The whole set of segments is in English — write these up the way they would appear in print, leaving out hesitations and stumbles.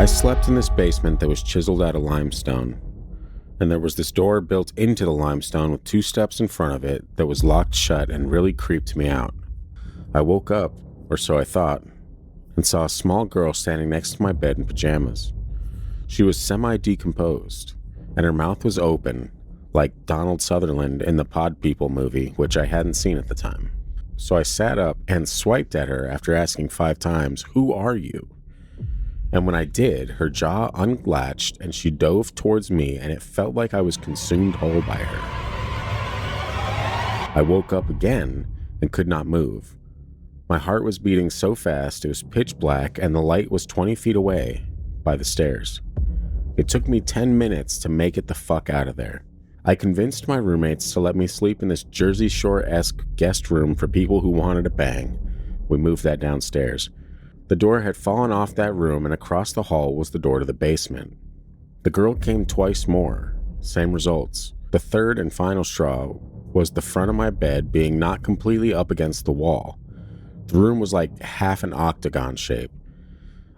I slept in this basement that was chiseled out of limestone, and there was this door built into the limestone with 2 steps in front of it that was locked shut and really creeped me out. I woke up, or so I thought, and saw a small girl standing next to my bed in pajamas. She was semi-decomposed, and her mouth was open, like Donald Sutherland in the Pod People movie, which I hadn't seen at the time. So I sat up and swiped at her after asking 5 times, "Who are you?" And when I did, her jaw unlatched and she dove towards me, and it felt like I was consumed whole by her. I woke up again and could not move. My heart was beating so fast it was pitch black, and the light was 20 feet away by the stairs. It took me 10 minutes to make it the fuck out of there. I convinced my roommates to let me sleep in this Jersey Shore-esque guest room for people who wanted to bang. We moved that downstairs. The door had fallen off that room, and across the hall was the door to the basement. The girl came twice more. Same results. The third and final straw was the front of my bed being not completely up against the wall. The room was like half an octagon shape.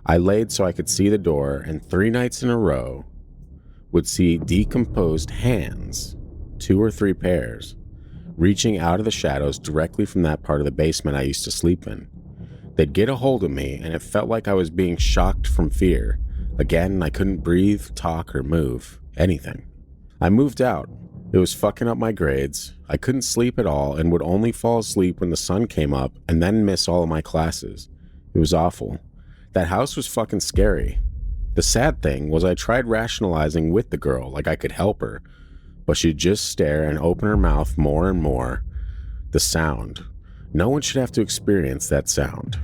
I laid so I could see the door, and 3 nights in a row would see decomposed hands, 2 or 3 pairs, reaching out of the shadows directly from that part of the basement I used to sleep in. They'd get a hold of me, and it felt like I was being shocked from fear. Again, I couldn't breathe, talk, or move. Anything. I moved out. It was fucking up my grades. I couldn't sleep at all and would only fall asleep when the sun came up and then miss all of my classes. It was awful. That house was fucking scary. The sad thing was I tried rationalizing with the girl like I could help her, but she'd just stare and open her mouth more and more. The sound. No one should have to experience that sound.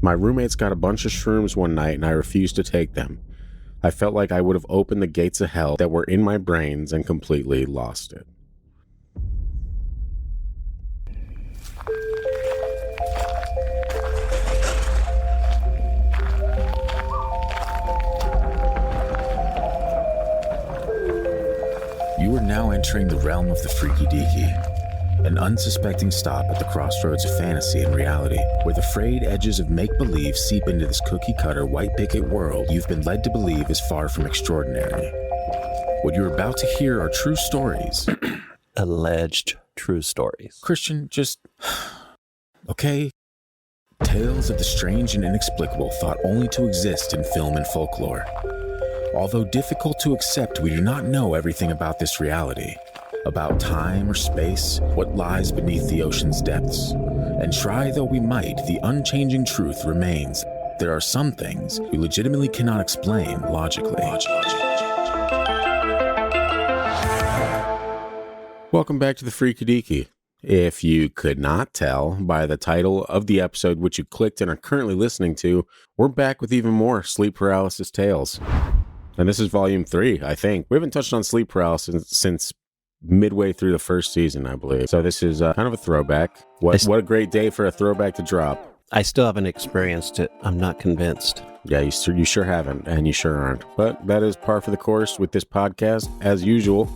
My roommates got a bunch of shrooms one night and I refused to take them. I felt like I would have opened the gates of hell that were in my brains and completely lost it. You are now entering the realm of the freaky deaky. An unsuspecting stop at the crossroads of fantasy and reality, where the frayed edges of make-believe seep into this cookie-cutter white picket world you've been led to believe is far from extraordinary. What you're about to hear are true stories. Alleged true stories. Christian, just... okay? Tales of the strange and inexplicable thought only to exist in film and folklore. Although difficult to accept, we do not know everything about this reality. About time or space, what lies beneath the ocean's depths. And try though we might, the unchanging truth remains. There are some things we legitimately cannot explain logically. Welcome back to the Freaky Deaky. If you could not tell by the title of the episode which you clicked and are currently listening to, we're back with even more sleep paralysis tales. And this is volume 3, I think. We haven't touched on sleep paralysis since midway through the first season, I believe. So this is kind of a throwback. What a great day for a throwback to drop. I still haven't experienced it. I'm not convinced. Yeah, you sure haven't, and you sure aren't. But that is par for the course with this podcast, as usual.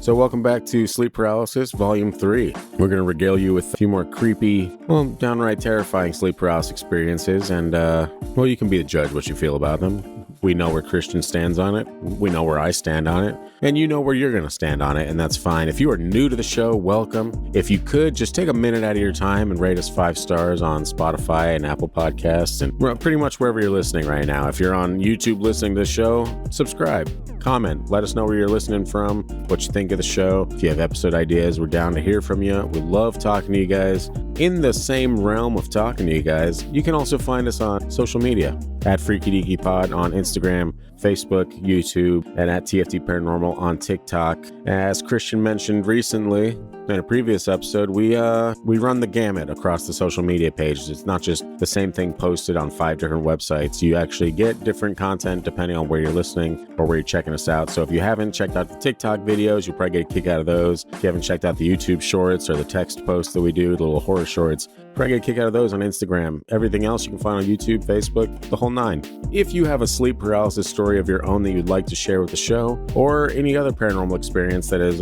So welcome back to Sleep Paralysis, Volume 3. We're going to regale you with a few more creepy, well, downright terrifying sleep paralysis experiences, and, well, you can be the judge what you feel about them. We know where Christian stands on it. We know where I stand on it. And you know where you're going to stand on it, and that's fine. If you are new to the show, welcome. If you could, just take a minute out of your time and rate us 5 stars on Spotify and Apple Podcasts, and pretty much wherever you're listening right now. If you're on YouTube listening to the show, subscribe, comment, let us know where you're listening from, what you think of the show. If you have episode ideas, we're down to hear from you. We love talking to you guys. In the same realm of talking to you guys, you can also find us on social media at Freaky Deaky Pod on Instagram, Facebook, YouTube, and at TFT Paranormal on TikTok. As Christian mentioned recently in a previous episode, we run the gamut across the social media pages. It's not just the same thing posted on 5 different websites. You actually get different content depending on where you're listening or where you're checking us out. So if you haven't checked out the TikTok videos, you'll probably get a kick out of those. If you haven't checked out the YouTube shorts or the text posts that we do, the little horror shorts, probably get a kick out of those on Instagram. Everything else you can find on YouTube, Facebook, the whole 9. If you have a sleep paralysis story of your own that you'd like to share with the show, or any other paranormal experience that has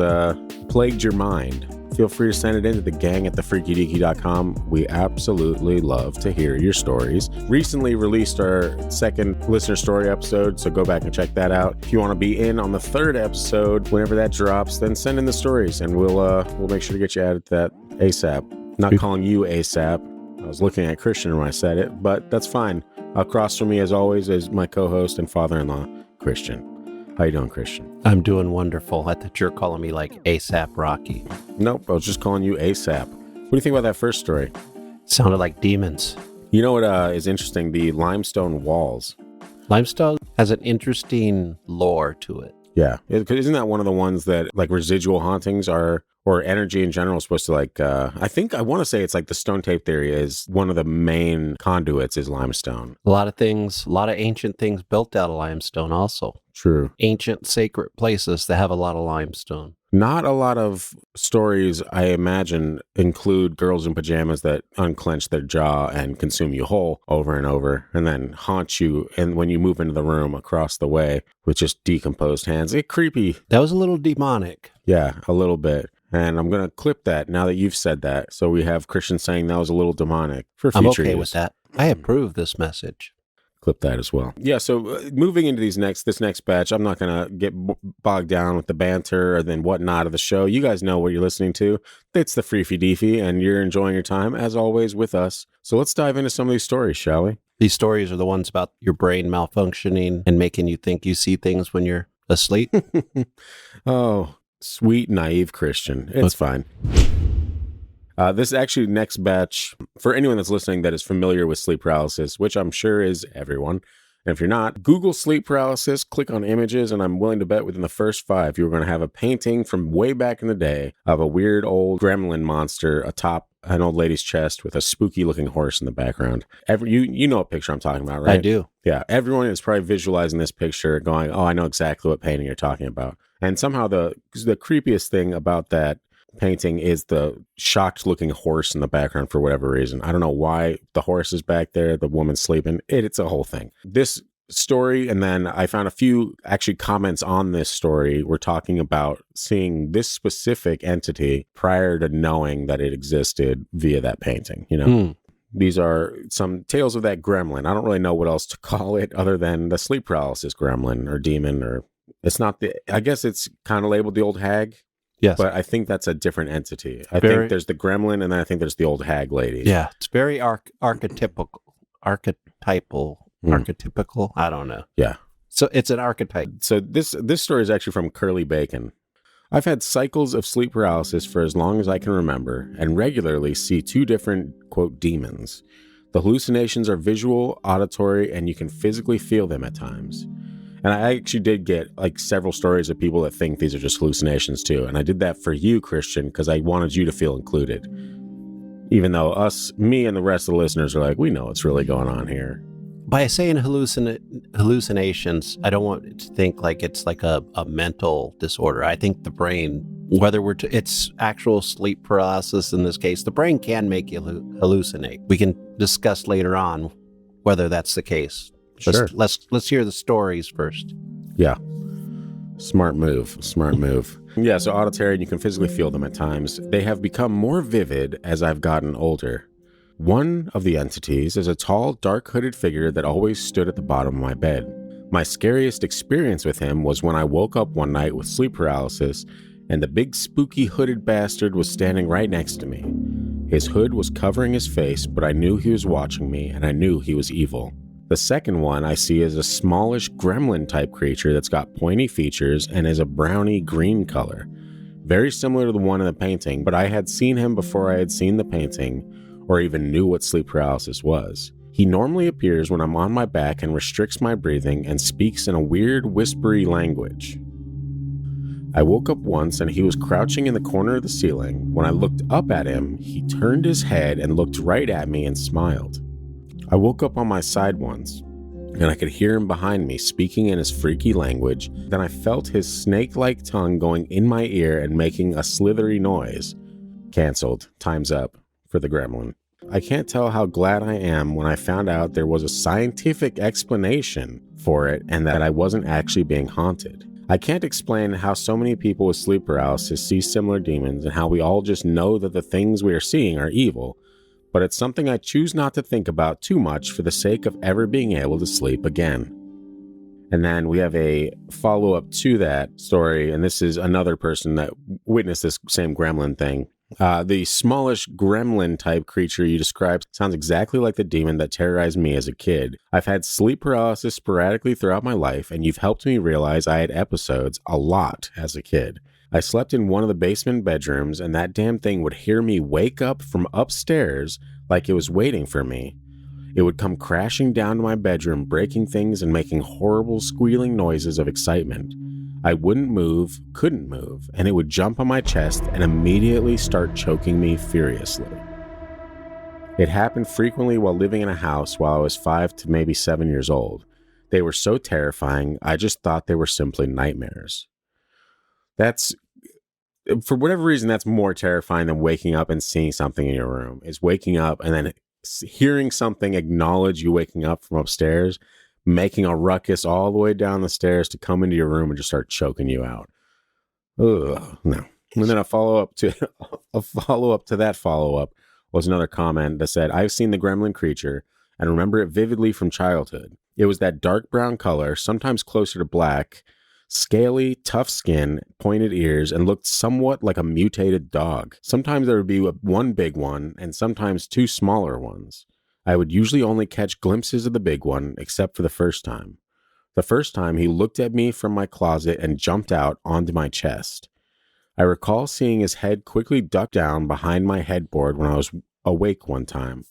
plagued your mind, feel free to send it in to the gang at thefreakydeaky.com. We absolutely love to hear your stories. Recently released our second listener story episode, so go back and check that out. If you want to be in on the third episode, whenever that drops, then send in the stories and we'll make sure to get you added to that ASAP. Not calling you ASAP. I was looking at Christian when I said it, but that's fine. Across from me, as always, is my co-host and father-in-law, Christian. How you doing, Christian? I'm doing wonderful. I thought you were calling me like ASAP Rocky. Nope, I was just calling you ASAP. What do you think about that first story? Sounded like demons. You know what is interesting? The limestone walls. Limestone has an interesting lore to it. Yeah. Isn't that one of the ones that like residual hauntings are, or energy in general is supposed to like, I want to say it's like the stone tape theory is one of the main conduits is limestone. A lot of things, a lot of ancient things built out of limestone also. True. Ancient sacred places that have a lot of limestone. Not a lot of stories, I imagine, include girls in pajamas that unclench their jaw and consume you whole over and over and then haunt you. And when you move into the room across the way with just decomposed hands, it's creepy. That was a little demonic. Yeah, a little bit. And I'm going to clip that now that you've said that. So we have Christian saying that was a little demonic for future I'm okay use. with that. I approve this message. Clip that as well. Yeah, so moving into this next batch, I'm not going to get bogged down with the banter or then whatnot of the show. You guys know what you're listening to. It's the Freefy Deefy, and you're enjoying your time, as always, with us. So let's dive into some of these stories, shall we? These stories are the ones about your brain malfunctioning and making you think you see things when you're asleep. Oh, sweet, naive Christian. It's fine. This actually next batch, for anyone that's listening that is familiar with sleep paralysis, which I'm sure is everyone. And if you're not, Google sleep paralysis, click on images, and I'm willing to bet within the first 5, you're going to have a painting from way back in the day of a weird old gremlin monster atop an old lady's chest with a spooky looking horse in the background. You know what picture I'm talking about, right? I do. Yeah. Everyone is probably visualizing this picture going, oh, I know exactly what painting you're talking about. And somehow the creepiest thing about that painting is the shocked looking horse in the background for whatever reason. I don't know why the horse is back there, the woman's sleeping. It's a whole thing. This story, and then I found a few actually comments on this story were talking about seeing this specific entity prior to knowing that it existed via that painting, you know? These are some tales of that gremlin. I don't really know what else to call it other than the sleep paralysis gremlin or demon, or it's not I guess it's kind of labeled the old hag. Yes. But I think that's a different entity. I think there's the gremlin, and then I think there's the old hag lady. Yeah, it's very archetypal. I don't know. Yeah. So it's an archetype. So this story is actually from Curly Bacon. I've had cycles of sleep paralysis for as long as I can remember, and regularly see 2 different, quote, demons. The hallucinations are visual, auditory, and you can physically feel them at times. And I actually did get like several stories of people that think these are just hallucinations too. And I did that for you, Christian, because I wanted you to feel included. Even though me and the rest of the listeners are like, we know what's really going on here. By saying hallucinations, I don't want it to think like it's like a mental disorder. I think the brain, whether it's actual sleep paralysis in this case, the brain can make you hallucinate. We can discuss later on whether that's the case. Sure. Let's hear the stories first. Yeah. Smart move. Yeah, so auditory, and you can physically feel them at times. They have become more vivid as I've gotten older. One of the entities is a tall, dark hooded figure that always stood at the bottom of my bed. My scariest experience with him was when I woke up one night with sleep paralysis, and the big spooky hooded bastard was standing right next to me. His hood was covering his face, but I knew he was watching me, and I knew he was evil. The second one I see is a smallish gremlin type creature that's got pointy features and is a browny green color. Very similar to the one in the painting, but I had seen him before I had seen the painting or even knew what sleep paralysis was. He normally appears when I'm on my back and restricts my breathing and speaks in a weird whispery language. I woke up once and he was crouching in the corner of the ceiling. When I looked up at him, he turned his head and looked right at me and smiled. I woke up on my side once, and I could hear him behind me speaking in his freaky language. Then I felt his snake-like tongue going in my ear and making a slithery noise. Cancelled. Time's up for the gremlin. I can't tell how glad I am when I found out there was a scientific explanation for it and that I wasn't actually being haunted. I can't explain how so many people with sleep paralysis see similar demons and how we all just know that the things we are seeing are evil, but it's something I choose not to think about too much for the sake of ever being able to sleep again. And then we have a follow-up to that story, and this is another person that witnessed this same gremlin thing. The smallish gremlin-type creature you described sounds exactly like the demon that terrorized me as a kid. I've had sleep paralysis sporadically throughout my life, and you've helped me realize I had episodes a lot as a kid. I slept in one of the basement bedrooms, and that damn thing would hear me wake up from upstairs like it was waiting for me. It would come crashing down to my bedroom, breaking things and making horrible squealing noises of excitement. I wouldn't move, couldn't move, and it would jump on my chest and immediately start choking me furiously. It happened frequently while living in a house while I was 5 to maybe 7 years old. They were so terrifying, I just thought they were simply nightmares. That's, for whatever reason, that's more terrifying than waking up and seeing something in your room. Is waking up and then hearing something acknowledge you waking up from upstairs, making a ruckus all the way down the stairs to come into your room and just start choking you out. Ugh, no. And then a follow-up to that follow-up was another comment that said, I've seen the gremlin creature and remember it vividly from childhood. It was that dark brown color, sometimes closer to black, scaly, tough skin, pointed ears, and looked somewhat like a mutated dog. Sometimes there would be one big one and sometimes two smaller ones. I would usually only catch glimpses of the big one, except for the first time. The first time, he looked at me from my closet and jumped out onto my chest. I recall seeing his head quickly duck down behind my headboard when I was awake one time.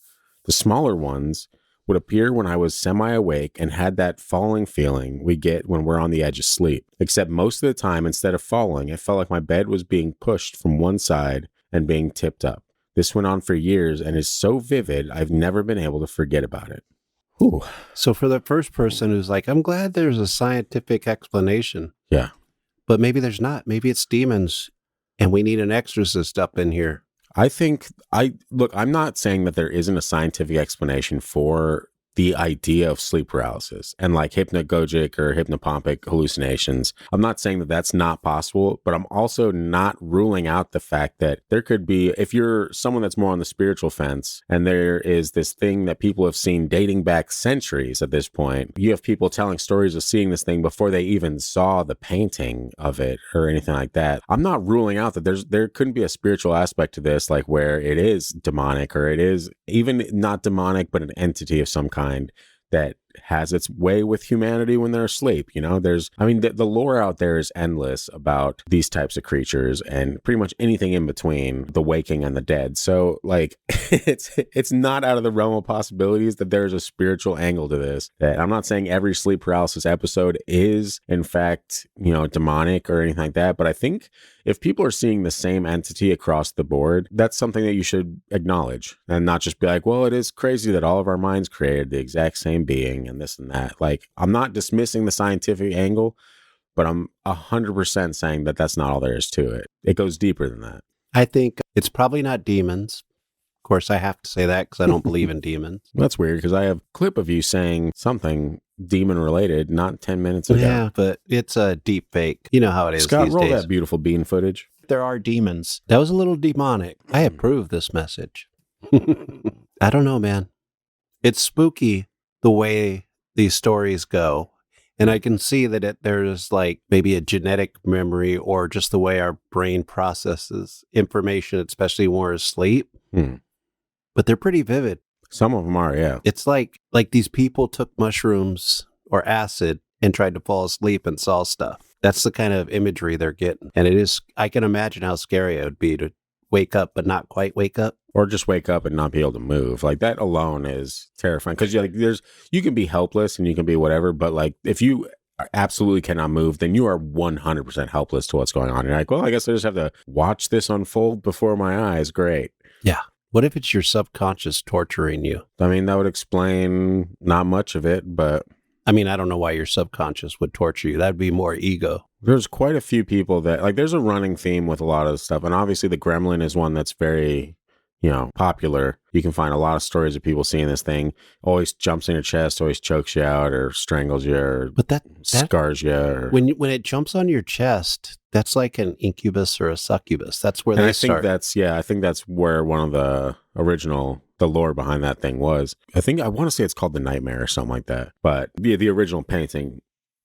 The smaller ones would appear when I was semi-awake and had that falling feeling we get when we're on the edge of sleep. Except most of the time, instead of falling, it felt like my bed was being pushed from one side and being tipped up. This went on for years and is so vivid, I've never been able to forget about it. Whew. So for the first person who's like, I'm glad there's a scientific explanation. Yeah. But maybe there's not. Maybe it's demons and we need an exorcist up in here. I'm not saying that there isn't a scientific explanation for the idea of sleep paralysis and like hypnagogic or hypnopompic hallucinations. I'm not saying that that's not possible, but I'm also not ruling out the fact that there could be, if you're someone that's more on the spiritual fence and there is this thing that people have seen dating back centuries at this point, you have people telling stories of seeing this thing before they even saw the painting of it or anything like that. I'm not ruling out that there couldn't be a spiritual aspect to this, like where it is demonic or it is even not demonic, but an entity of some kind that has its way with humanity when they're asleep. You know, the lore out there is endless about these types of creatures and pretty much anything in between the waking and the dead. So like it's not out of the realm of possibilities that there's a spiritual angle to this. That I'm not saying every sleep paralysis episode is in fact, demonic or anything like that, but I think if people are seeing the same entity across the board, that's something that you should acknowledge and not just be like, well, it is crazy that all of our minds created the exact same being and this and that. Like, I'm not dismissing the scientific angle, but I'm 100% saying that that's not all there is to it. It goes deeper than that. I think it's probably not demons. Of course, I have to say that because I don't believe in demons. That's weird because I have a clip of you saying something demon related not 10 minutes ago. Yeah, but it's a deep fake. You know how it is. Scott, these roll days. that beautiful bean footage. There are demons. That was a little demonic. I approve this message. I don't know, man. It's spooky the way these stories go. And I can see that there's like maybe a genetic memory or just the way our brain processes information, especially when we're asleep. But they're pretty vivid. Some of them are, yeah. It's like these people took mushrooms or acid and tried to fall asleep and saw stuff. That's the kind of imagery they're getting. And I can imagine how scary it would be to wake up but not quite wake up. Or just wake up and not be able to move. Like that alone is terrifying. Because you can be helpless and you can be whatever, but like if you absolutely cannot move, then you are 100% helpless to what's going on. You're like, well, I guess I just have to watch this unfold before my eyes. Great. Yeah. What if it's your subconscious torturing you? I mean, that would explain not much of it, but... I mean, I don't know why your subconscious would torture you. That'd be more ego. There's quite a few people that... Like, there's a running theme with a lot of stuff, and obviously the Gremlin is one that's very, popular. You can find a lot of stories of people seeing this thing. Always jumps in your chest, always chokes you out or strangles you or scars you. Or, when it jumps on your chest, that's like an incubus or a succubus. That's where they start. I think that's where one of the the lore behind that thing was. I want to say it's called the Nightmare or something like that. But the original painting,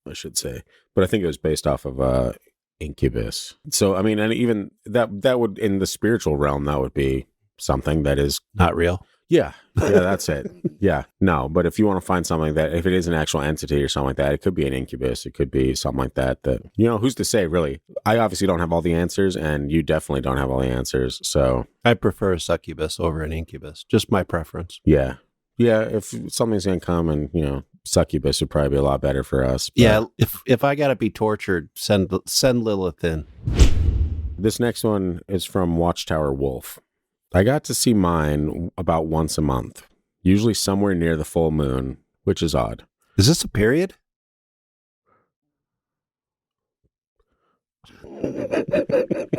I should say. But I think it was based off of incubus. So, I mean, and even that would, in the spiritual realm, that would be something that is not real. Yeah, that's it. Yeah, no, but if you want to find something that, if it is an actual entity or something like that, it could be an incubus, it could be something like that, who's to say, really? I obviously don't have all the answers, and you definitely don't have all the answers, so. I prefer a succubus over an incubus, just my preference. Yeah, if something's going to come and, succubus would probably be a lot better for us. But. Yeah, if I got to be tortured, send Lilith in. This next one is from Watchtower Wolf. I got to see mine about once a month, usually somewhere near the full moon, which is odd. Is this a period?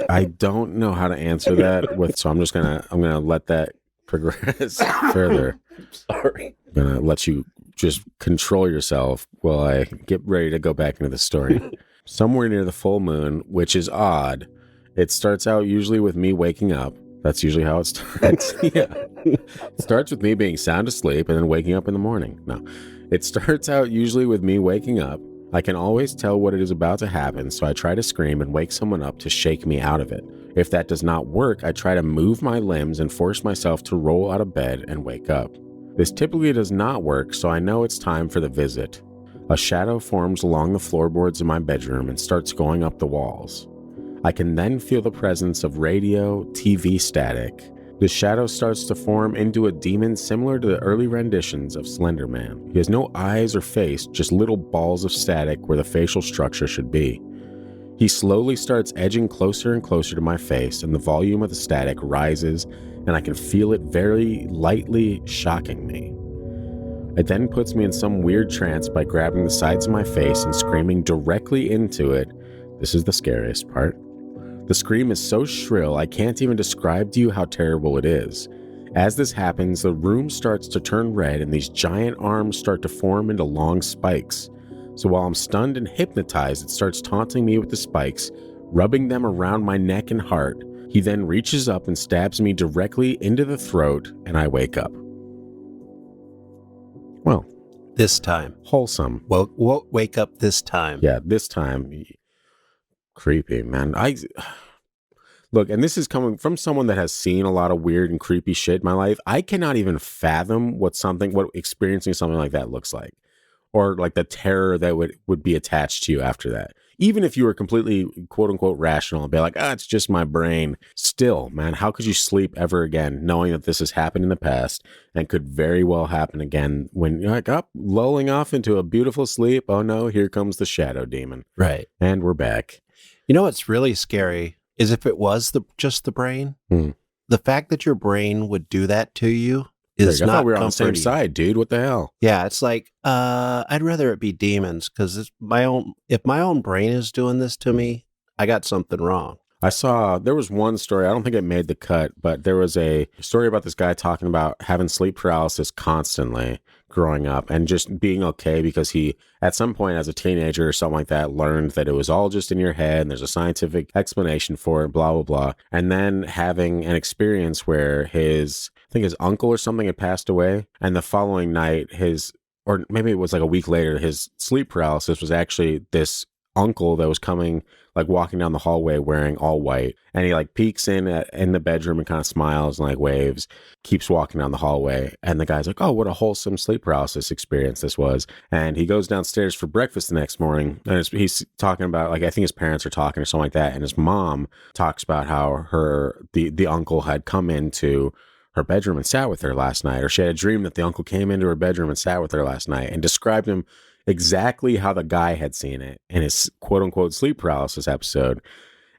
I don't know how to answer that so I'm gonna let that progress further. Sorry. I'm gonna let you just control yourself while I get ready to go back into the story. Somewhere near the full moon, which is odd. It starts out usually with me waking up. That's usually how it starts. Yeah. It starts with me being sound asleep and then waking up in the morning. No. It starts out usually with me waking up. I can always tell what it is about to happen, so I try to scream and wake someone up to shake me out of it. If that does not work, I try to move my limbs and force myself to roll out of bed and wake up. This typically does not work, so I know it's time for the visit. A shadow forms along the floorboards of my bedroom and starts going up the walls. I can then feel the presence of radio, TV static. The shadow starts to form into a demon similar to the early renditions of Slender Man. He has no eyes or face, just little balls of static where the facial structure should be. He slowly starts edging closer and closer to my face, and the volume of the static rises, and I can feel it very lightly shocking me. It then puts me in some weird trance by grabbing the sides of my face and screaming directly into it. This is the scariest part. The scream is so shrill, I can't even describe to you how terrible it is. As this happens, the room starts to turn red and these giant arms start to form into long spikes. So while I'm stunned and hypnotized, it starts taunting me with the spikes, rubbing them around my neck and heart. He then reaches up and stabs me directly into the throat, and I wake up. Well, this time. Wholesome. Well, wake up this time. Yeah, this time. Creepy, man. Look, and this is coming from someone that has seen a lot of weird and creepy shit in my life. I cannot even fathom what experiencing something like that looks like, or like the terror that would be attached to you after that. Even if you were completely quote unquote rational and be like, it's just my brain. Still, man, how could you sleep ever again knowing that this has happened in the past and could very well happen again when you're like lulling off into a beautiful sleep? Oh no, here comes the shadow demon. Right. And we're back. You know what's really scary is if it was just the brain, the fact that your brain would do that to you is not comforting. I thought we were on the same side, dude. What the hell? Yeah, it's like, I'd rather it be demons because if my own brain is doing this to me, I got something wrong. There was one story, I don't think it made the cut, but there was a story about this guy talking about having sleep paralysis constantly growing up and just being okay because he, at some point as a teenager or something like that, learned that it was all just in your head and there's a scientific explanation for it, blah, blah, blah. And then having an experience where I think his uncle or something had passed away, and the following night or maybe it was like a week later, his sleep paralysis was actually this uncle that was coming, like walking down the hallway wearing all white, and he like peeks in the bedroom and kind of smiles and like waves, keeps walking down the hallway, and the guy's like, oh, what a wholesome sleep paralysis experience this was. And he goes downstairs for breakfast the next morning, and he's talking about, like, I think his parents are talking or something like that, and his mom talks about how the uncle had come into her bedroom and sat with her last night, or she had a dream that the uncle came into her bedroom and sat with her last night, and described him exactly how the guy had seen it in his quote unquote sleep paralysis episode.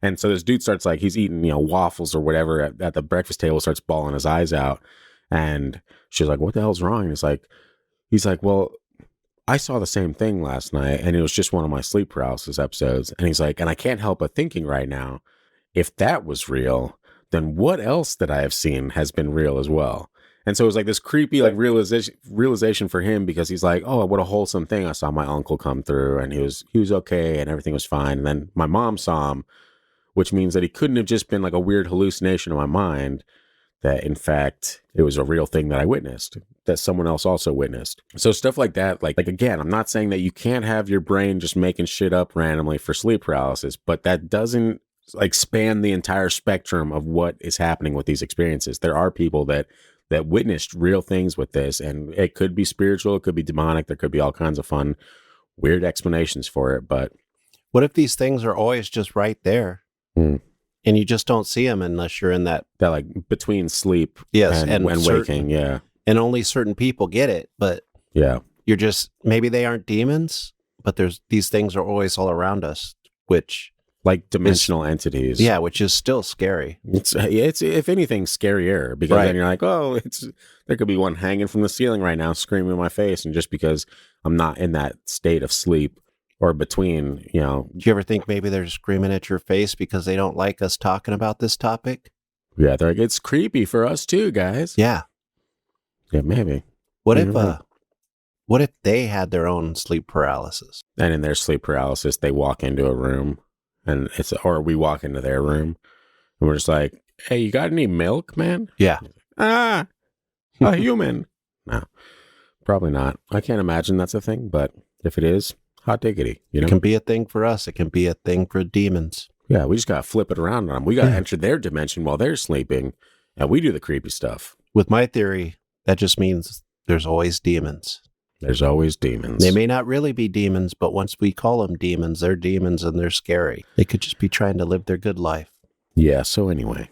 And so this dude starts, like, he's eating, waffles or whatever at the breakfast table, starts bawling his eyes out. And she's like, what the hell's wrong? And he's like, well, I saw the same thing last night and it was just one of my sleep paralysis episodes. And he's like, and I can't help but thinking right now, if that was real, then what else that I have seen has been real as well? And so it was like this creepy like realization for him, because he's like, oh, what a wholesome thing. I saw my uncle come through and he was okay and everything was fine. And then my mom saw him, which means that he couldn't have just been like a weird hallucination in my mind, that in fact it was a real thing that I witnessed, that someone else also witnessed. So stuff like that, like again, I'm not saying that you can't have your brain just making shit up randomly for sleep paralysis, but that doesn't like span the entire spectrum of what is happening with these experiences. There are people that witnessed real things with this, and it could be spiritual, it could be demonic, there could be all kinds of fun, weird explanations for it. But what if these things are always just right there? And you just don't see them unless you're in that like between sleep and when waking, yeah. And only certain people get it, but yeah, you're just, maybe they aren't demons, but these things are always all around us, which like dimensional entities. Yeah, which is still scary. It's if anything scarier, because then you're like, oh, there could be one hanging from the ceiling right now screaming in my face, and just because I'm not in that state of sleep or between, you know. Do you ever think maybe they're screaming at your face because they don't like us talking about this topic? Yeah, they're like, it's creepy for us too, guys. Yeah. Yeah, maybe. What if they had their own sleep paralysis? And in their sleep paralysis, they walk into a room, and or we walk into their room, and we're just like, hey, you got any milk, man? Yeah. A human. No, probably not. I can't imagine that's a thing, but if it is, hot diggity. You know? It can be a thing for us. It can be a thing for demons. Yeah, we just got to flip it around on them. We got to enter their dimension while they're sleeping, and we do the creepy stuff. With my theory, that just means there's always demons. There's always demons. They may not really be demons, but once we call them demons, they're demons and they're scary. They could just be trying to live their good life. Yeah, so anyway,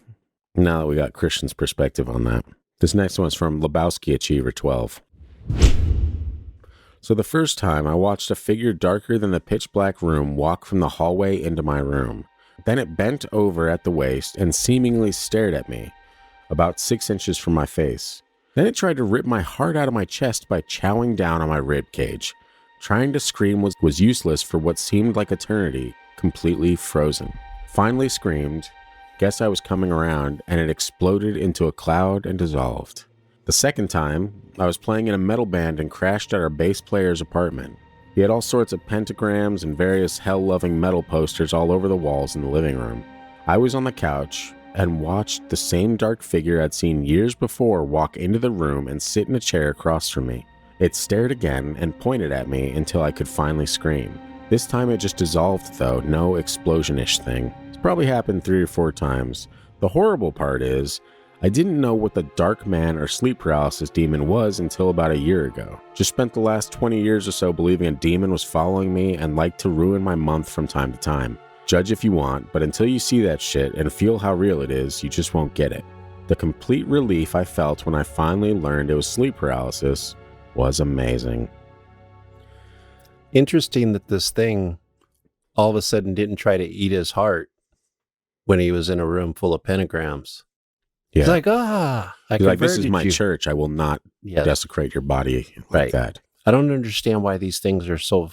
now that we got Christian's perspective on that, this next one's from Lebowski Achiever 12. So the first time I watched a figure darker than the pitch black room walk from the hallway into my room. Then it bent over at the waist and seemingly stared at me, about 6 inches from my face. Then it tried to rip my heart out of my chest by chowing down on my rib cage. Trying to scream was useless for what seemed like eternity, completely frozen. Finally screamed, guess I was coming around, and it exploded into a cloud and dissolved. The second time, I was playing in a metal band and crashed at our bass player's apartment. He had all sorts of pentagrams and various hell-loving metal posters all over the walls in the living room. I was on the couch and watched the same dark figure I'd seen years before walk into the room and sit in a chair across from me. It stared again and pointed at me until I could finally scream. This time it just dissolved though, no explosion-ish thing. It's probably happened 3 or 4 times. The horrible part is, I didn't know what the dark man or sleep paralysis demon was until about a year ago. Just spent the last 20 years or so believing a demon was following me and liked to ruin my month from time to time. Judge if you want, but until you see that shit and feel how real it is, you just won't get it. The complete relief I felt when I finally learned it was sleep paralysis was amazing. Interesting that this thing all of a sudden didn't try to eat his heart when he was in a room full of pentagrams. Yeah. He's like, I He's like, this is my you. church. I will not desecrate your body like that. I don't understand why these things are so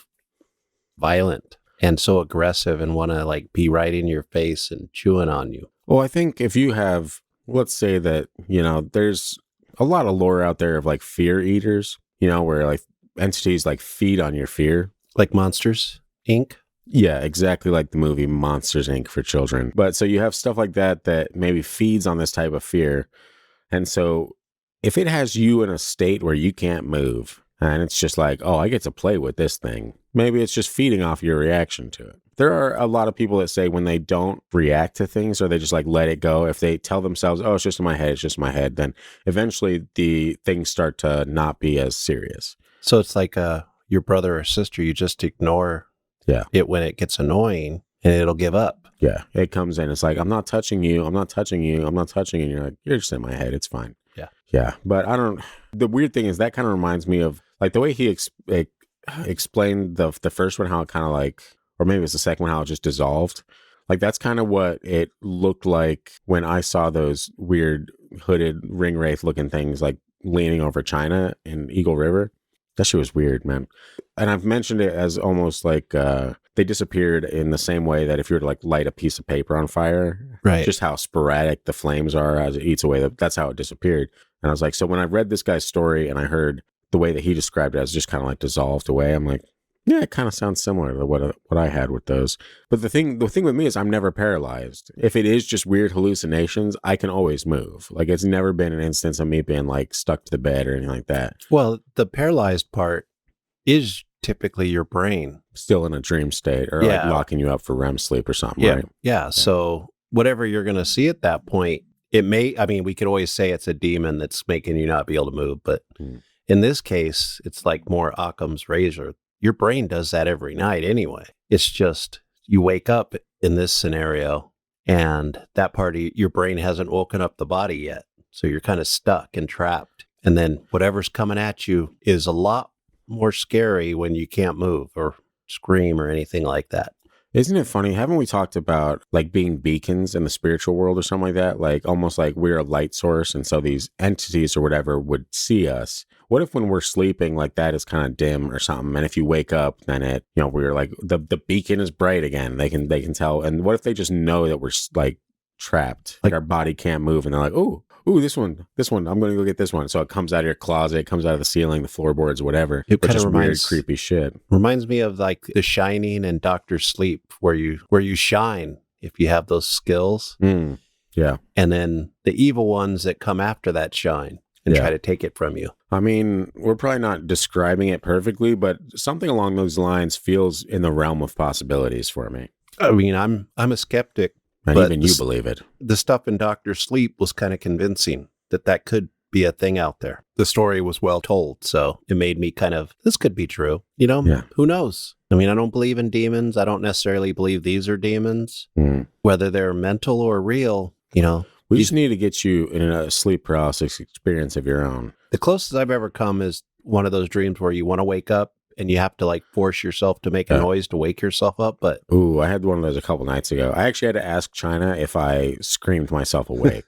violent and so aggressive and want to like be right in your face and chewing on you. Well, I think if you have, let's say that, you know, there's a lot of lore out there of like fear eaters, you know, where like entities like feed on your fear. Like Monsters, Inc.? Yeah, exactly like the movie Monsters, Inc. for children. But so you have stuff like that that maybe feeds on this type of fear. And so if it has you in a state where you can't move, and it's just like, oh, I get to play with this thing, maybe it's just feeding off your reaction to it. There are a lot of people that say when they don't react to things or they just like let it go, if they tell themselves, oh, it's just in my head, it's just in my head, then eventually the things start to not be as serious. So it's like your brother or sister, you just ignore it when it gets annoying and it'll give up. Yeah, it comes in. It's like, I'm not touching you. I'm not touching you. I'm not touching you. And you're like, you're just in my head. It's fine. Yeah. Yeah. But I don't, the weird thing is that kind of reminds me of like the way he explained the first one, how it kind of like, or maybe it's the second one, how it just dissolved. Like that's kind of what it looked like when I saw those weird hooded ring wraith looking things like leaning over China in Eagle River. That shit was weird, man. And I've mentioned it as almost like the they disappeared in the same way that if you were to like light a piece of paper on fire, Right. just how sporadic the flames are as it eats away, that's how it disappeared. And I was like, so when I read this guy's story and I heard the way that he described it as just kind of like dissolved away, I'm like, yeah, it kind of sounds similar to what I had with those. But the thing with me is I'm never paralyzed. If it is just weird hallucinations, I can always move. Like it's never been an instance of me being like stuck to the bed or anything like that. Well, the paralyzed part is typically your brain Still in a dream state or like locking you up for REM sleep or something, right? Yeah. So whatever you're going to see at that point, it may, I mean, we could always say it's a demon that's making you not be able to move. But in this case, it's like more Occam's razor. Your brain does that every night anyway. It's just you wake up in this scenario and that part of your brain hasn't woken up the body yet. So you're kind of stuck and trapped. And then whatever's coming at you is a lot more scary when you can't move or scream or anything like that. Isn't it funny? Haven't we talked about like being beacons in the spiritual world or something like that? Like almost like we're a light source. And so these entities or whatever would see us. What if when we're sleeping, like that is kind of dim or something? And if you wake up, then it, you know, we're like the beacon is bright again. They can tell. And what if they just know that we're like trapped, like our body can't move, and they're like, ooh, this one, I'm going to go get this one. So it comes out of your closet, it comes out of the ceiling, the floorboards, whatever. It kind of of weird, creepy shit. Reminds me of like The Shining and Dr. Sleep, where you shine if you have those skills. Yeah. And then the evil ones that come after that shine and try to take it from you. I mean, we're probably not describing it perfectly, but something along those lines feels in the realm of possibilities for me. I mean, I'm a skeptic. And but even you believe it. The stuff in Dr. Sleep was kind of convincing that could be a thing out there. The story was well told, so it made me kind of, this could be true. You know, Who knows? I mean, I don't believe in demons. I don't necessarily believe these are demons. Whether they're mental or real, you know. We just need to get you in a sleep paralysis experience of your own. The closest I've ever come is one of those dreams where you want to wake up and you have to like force yourself to make a noise to wake yourself up. But ooh, I had one of those a couple nights ago. I actually had to ask China if I screamed myself awake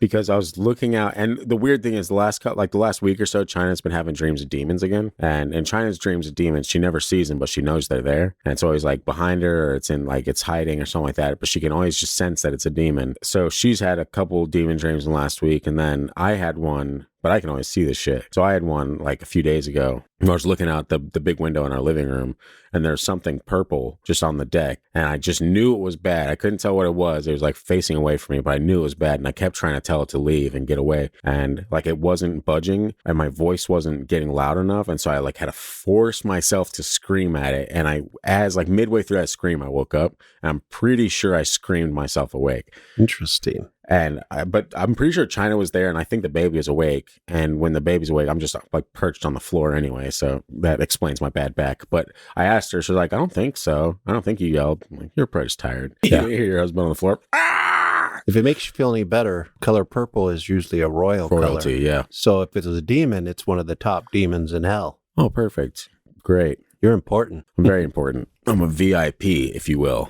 because I was looking out. And the weird thing is the last week or so, China's been having dreams of demons again. And in China's dreams of demons, she never sees them, but she knows they're there. And it's always like behind her or it's in like it's hiding or something like that. But she can always just sense that it's a demon. So she's had a couple demon dreams in the last week. And then I had one, but I can always see this shit. So I had one like a few days ago. I was looking out the big window in our living room and there's something purple just on the deck. And I just knew it was bad. I couldn't tell what it was. It was like facing away from me, but I knew it was bad. And I kept trying to tell it to leave and get away. And like it wasn't budging and my voice wasn't getting loud enough. And so I like had to force myself to scream at it. And as like midway through that scream, I woke up and I'm pretty sure I screamed myself awake. Interesting. But I'm pretty sure China was there and I think the baby is awake. And when the baby's awake, I'm just like perched on the floor anyway. So that explains my bad back. But I asked her, she's like, I don't think so. I don't think you yelled. I'm like, you're probably just tired. Yeah. You hear your husband on the floor. Ah! If it makes you feel any better, color purple is usually a royalty, color. Yeah. So if it was a demon, it's one of the top demons in hell. Oh, perfect. Great. You're important. I'm very important. I'm a VIP, if you will.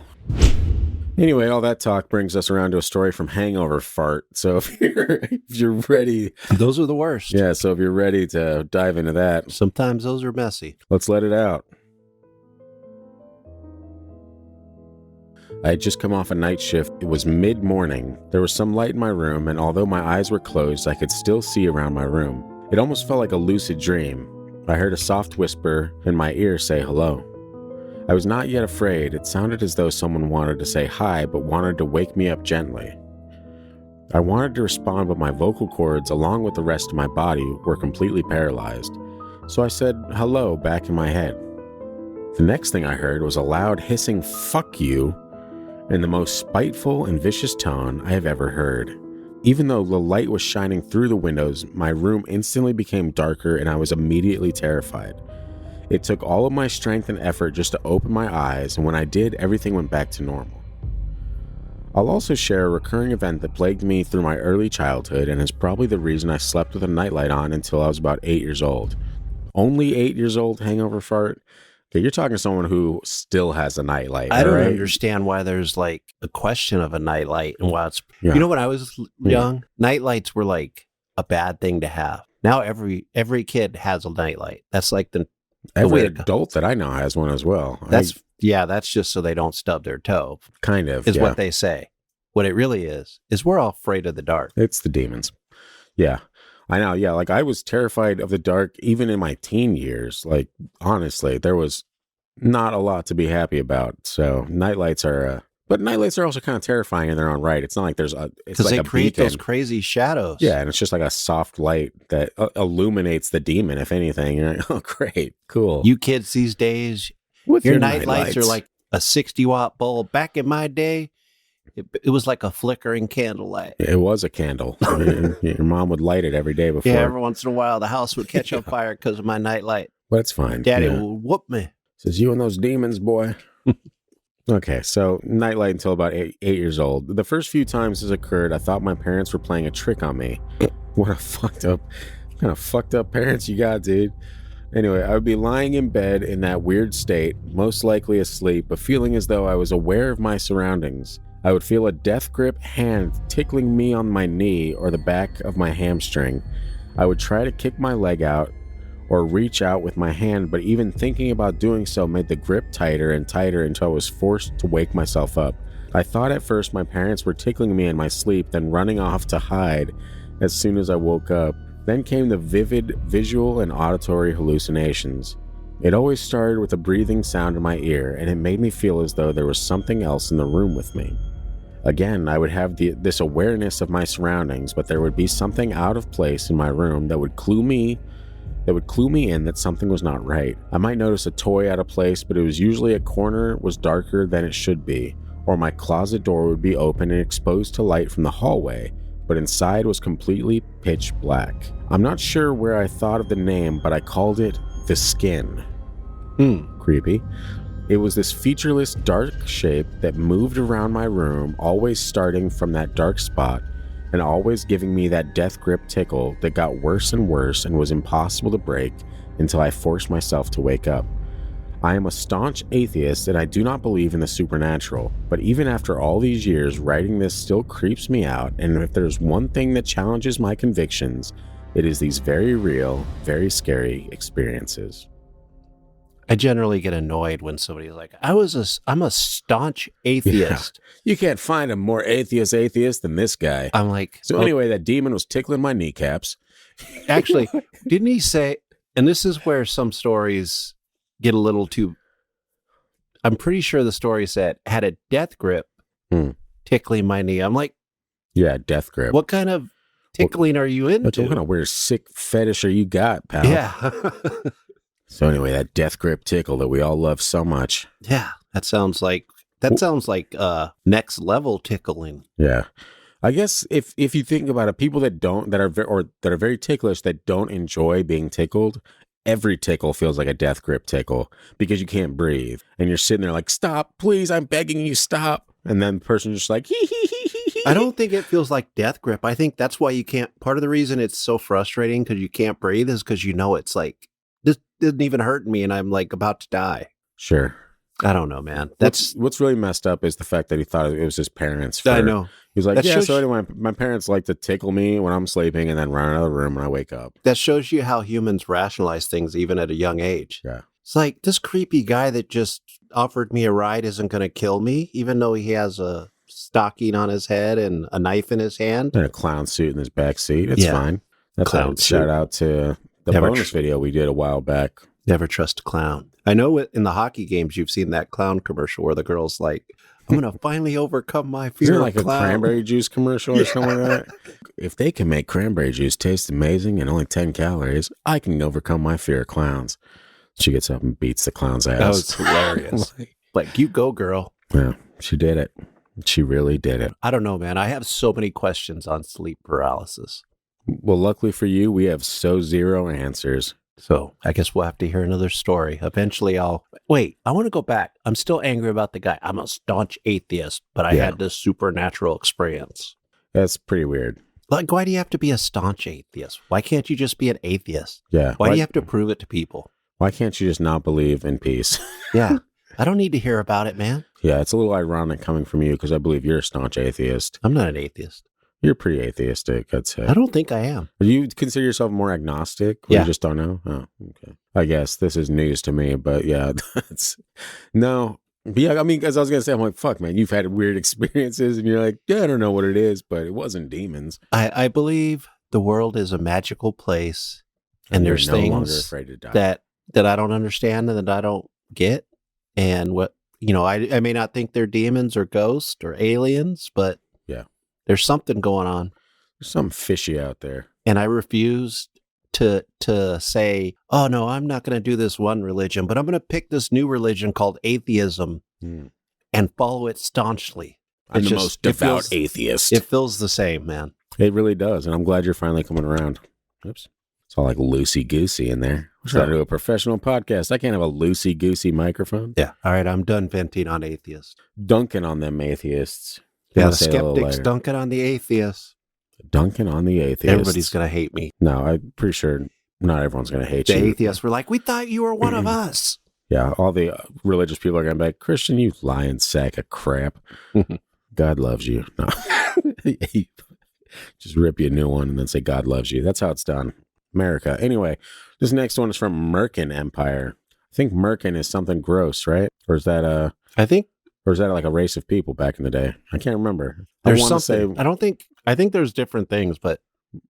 Anyway, all that talk brings us around to a story from Hangover Fart. So if you're ready. Those are the worst. Yeah, so if you're ready to dive into that. Sometimes those are messy. Let's let it out. I had just come off a night shift. It was mid-morning. There was some light in my room, and although my eyes were closed, I could still see around my room. It almost felt like a lucid dream. I heard a soft whisper in my ear say hello. I was not yet afraid. It sounded as though someone wanted to say hi, but wanted to wake me up gently. I wanted to respond, but my vocal cords, along with the rest of my body, were completely paralyzed. So I said hello back in my head. The next thing I heard was a loud hissing "fuck you" in the most spiteful and vicious tone I have ever heard. Even though the light was shining through the windows, my room instantly became darker and I was immediately terrified. It took all of my strength and effort just to open my eyes, and when I did, everything went back to normal. I'll also share a recurring event that plagued me through my early childhood and is probably the reason I slept with a nightlight on until I was about 8 years old. Only 8 years old, Hangover Fart? Okay, you're talking to someone who still has a nightlight. I don't understand why there's like a question of a nightlight and why it's... Yeah. You know, when I was young, nightlights were like a bad thing to have. Now every kid has a nightlight. That's like every adult that I know has one as well. That's Yeah, that's just so they don't stub their toe, Kind of, is yeah. what they say. What it really is we're all afraid of the dark. It's the demons. Yeah, I know. Yeah, like I was terrified of the dark even in my teen years. Like, honestly, there was not a lot to be happy about. So nightlights are, but nightlights are also kind of terrifying in their own right. It's not like it's Because like they a create beacon. those crazy shadows. Yeah, and it's just like a soft light that illuminates the demon, if anything. You're like, oh, great, cool. You kids these days, With your night lights are like a 60-watt bulb. Back in my day, it was like a flickering candlelight. It was a candle. Your mom would light it every day before. Yeah, every once in a while, the house would catch on fire because of my night light. But it's fine. Daddy yeah. would whoop me. Says, you and those demons, boy. Okay, so nightlight until about 8 years old. The first few times this occurred, I thought my parents were playing a trick on me. What a kind of fucked up parents you got, dude. Anyway, I would be lying in bed in that weird state, most likely asleep, but feeling as though I was aware of my surroundings. I would feel a death grip hand tickling me on my knee or the back of my hamstring. I would try to kick my leg out or reach out with my hand, but even thinking about doing so made the grip tighter and tighter until I was forced to wake myself up. I thought at first my parents were tickling me in my sleep, then running off to hide as soon as I woke up. Then came the vivid visual and auditory hallucinations. It always started with a breathing sound in my ear, and it made me feel as though there was something else in the room with me. Again, I would have this awareness of my surroundings, but there would be something out of place in my room that would clue me in that something was not right. I might notice a toy out of place, but it was usually a corner was darker than it should be, or my closet door would be open and exposed to light from the hallway, but inside was completely pitch black. I'm not sure where I thought of the name, but I called it the Skin. Creepy. It was this featureless dark shape that moved around my room, always starting from that dark spot and always giving me that death grip tickle that got worse and worse and was impossible to break until I forced myself to wake up. I am a staunch atheist and I do not believe in the supernatural, but even after all these years, writing this still creeps me out, and if there's one thing that challenges my convictions, it is these very real, very scary experiences. I generally get annoyed when somebody's like, I'm a staunch atheist. Yeah. You can't find a more atheist than this guy. I'm like, so anyway, that demon was tickling my kneecaps. Actually, didn't he say, and this is where some stories get a little too, I'm pretty sure the story said, had a death grip tickling my knee. I'm like, yeah, death grip. What kind of tickling are you into? What kind of weird sick fetish are you got, pal? Yeah. So anyway, that death grip tickle that we all love so much. Yeah, that sounds like next level tickling. Yeah. I guess if you think about it, people that are very ticklish, that don't enjoy being tickled, every tickle feels like a death grip tickle because you can't breathe. And you're sitting there like, stop, please, I'm begging you, stop. And then the person's just like, hee hee hee hee hee. I don't think it feels like death grip. I think that's why you can't, part of the reason it's so frustrating because you can't breathe is because it's like, this didn't even hurt me and I'm like about to die. Sure. I don't know, man. What's really messed up is the fact that he thought it was his parents. I know. He was like, so anyway, my parents like to tickle me when I'm sleeping and then run out of the room when I wake up. That shows you how humans rationalize things even at a young age. Yeah. It's like, this creepy guy that just offered me a ride isn't going to kill me, even though he has a stocking on his head and a knife in his hand. And a clown suit in his back seat. It's fine. That's clown a shout out to the bonus video we did a while back. Never trust a clown. I know in the hockey games you've seen that clown commercial where the girl's like, I'm going to finally overcome my fear of like a cranberry juice commercial or something like that? If they can make cranberry juice taste amazing and only 10 calories, I can overcome my fear of clowns. She gets up and beats the clown's ass. That was hilarious. Like, you go, girl. Yeah, she did it. She really did it. I don't know, man. I have so many questions on sleep paralysis. Well, luckily for you, we have zero answers. So I guess we'll have to hear another story. Eventually I want to go back. I'm still angry about the guy. I'm a staunch atheist, but I had this supernatural experience. That's pretty weird. Like, why do you have to be a staunch atheist? Why can't you just be an atheist? Yeah. Why do you have to prove it to people? Why can't you just not believe in peace? Yeah. I don't need to hear about it, man. Yeah, it's a little ironic coming from you because I believe you're a staunch atheist. I'm not an atheist. You're pretty atheistic, I'd say. I don't think I am. Do you consider yourself more agnostic? Or you just don't know? Oh, okay. I guess this is news to me, but yeah, no, Yeah, I mean, because I was going to say, I'm like, fuck, man, you've had weird experiences, and you're like, yeah, I don't know what it is, but it wasn't demons. I believe the world is a magical place, and you're there's no longer things afraid to die. that I don't understand and that I don't get. And what, I may not think they're demons or ghosts or aliens, but Yeah. there's something going on. There's something fishy out there. And I refuse to say, oh no, I'm not going to do this one religion, but I'm going to pick this new religion called atheism and follow it staunchly. I'm the most devout atheist. It feels the same, man. It really does, and I'm glad you're finally coming around. Oops. It's all like loosey-goosey in there. I'm trying to do a professional podcast. I can't have a loosey-goosey microphone. Yeah. All right, I'm done venting on atheists. Dunking on them atheists. Yeah, the skeptics dunking on the atheists. Dunking on the atheists. Everybody's going to hate me. No, I'm pretty sure not everyone's going to hate you. The atheists were like, we thought you were one of us. Yeah, all the religious people are going to be like, Christian, you lying sack of crap. God loves you. No. Just rip you a new one and then say God loves you. That's how it's done. America. Anyway, this next one is from Merkin Empire. I think Merkin is something gross, right? Or is that I think like a race of people back in the day? I can't remember. There's something. I think there's different things, but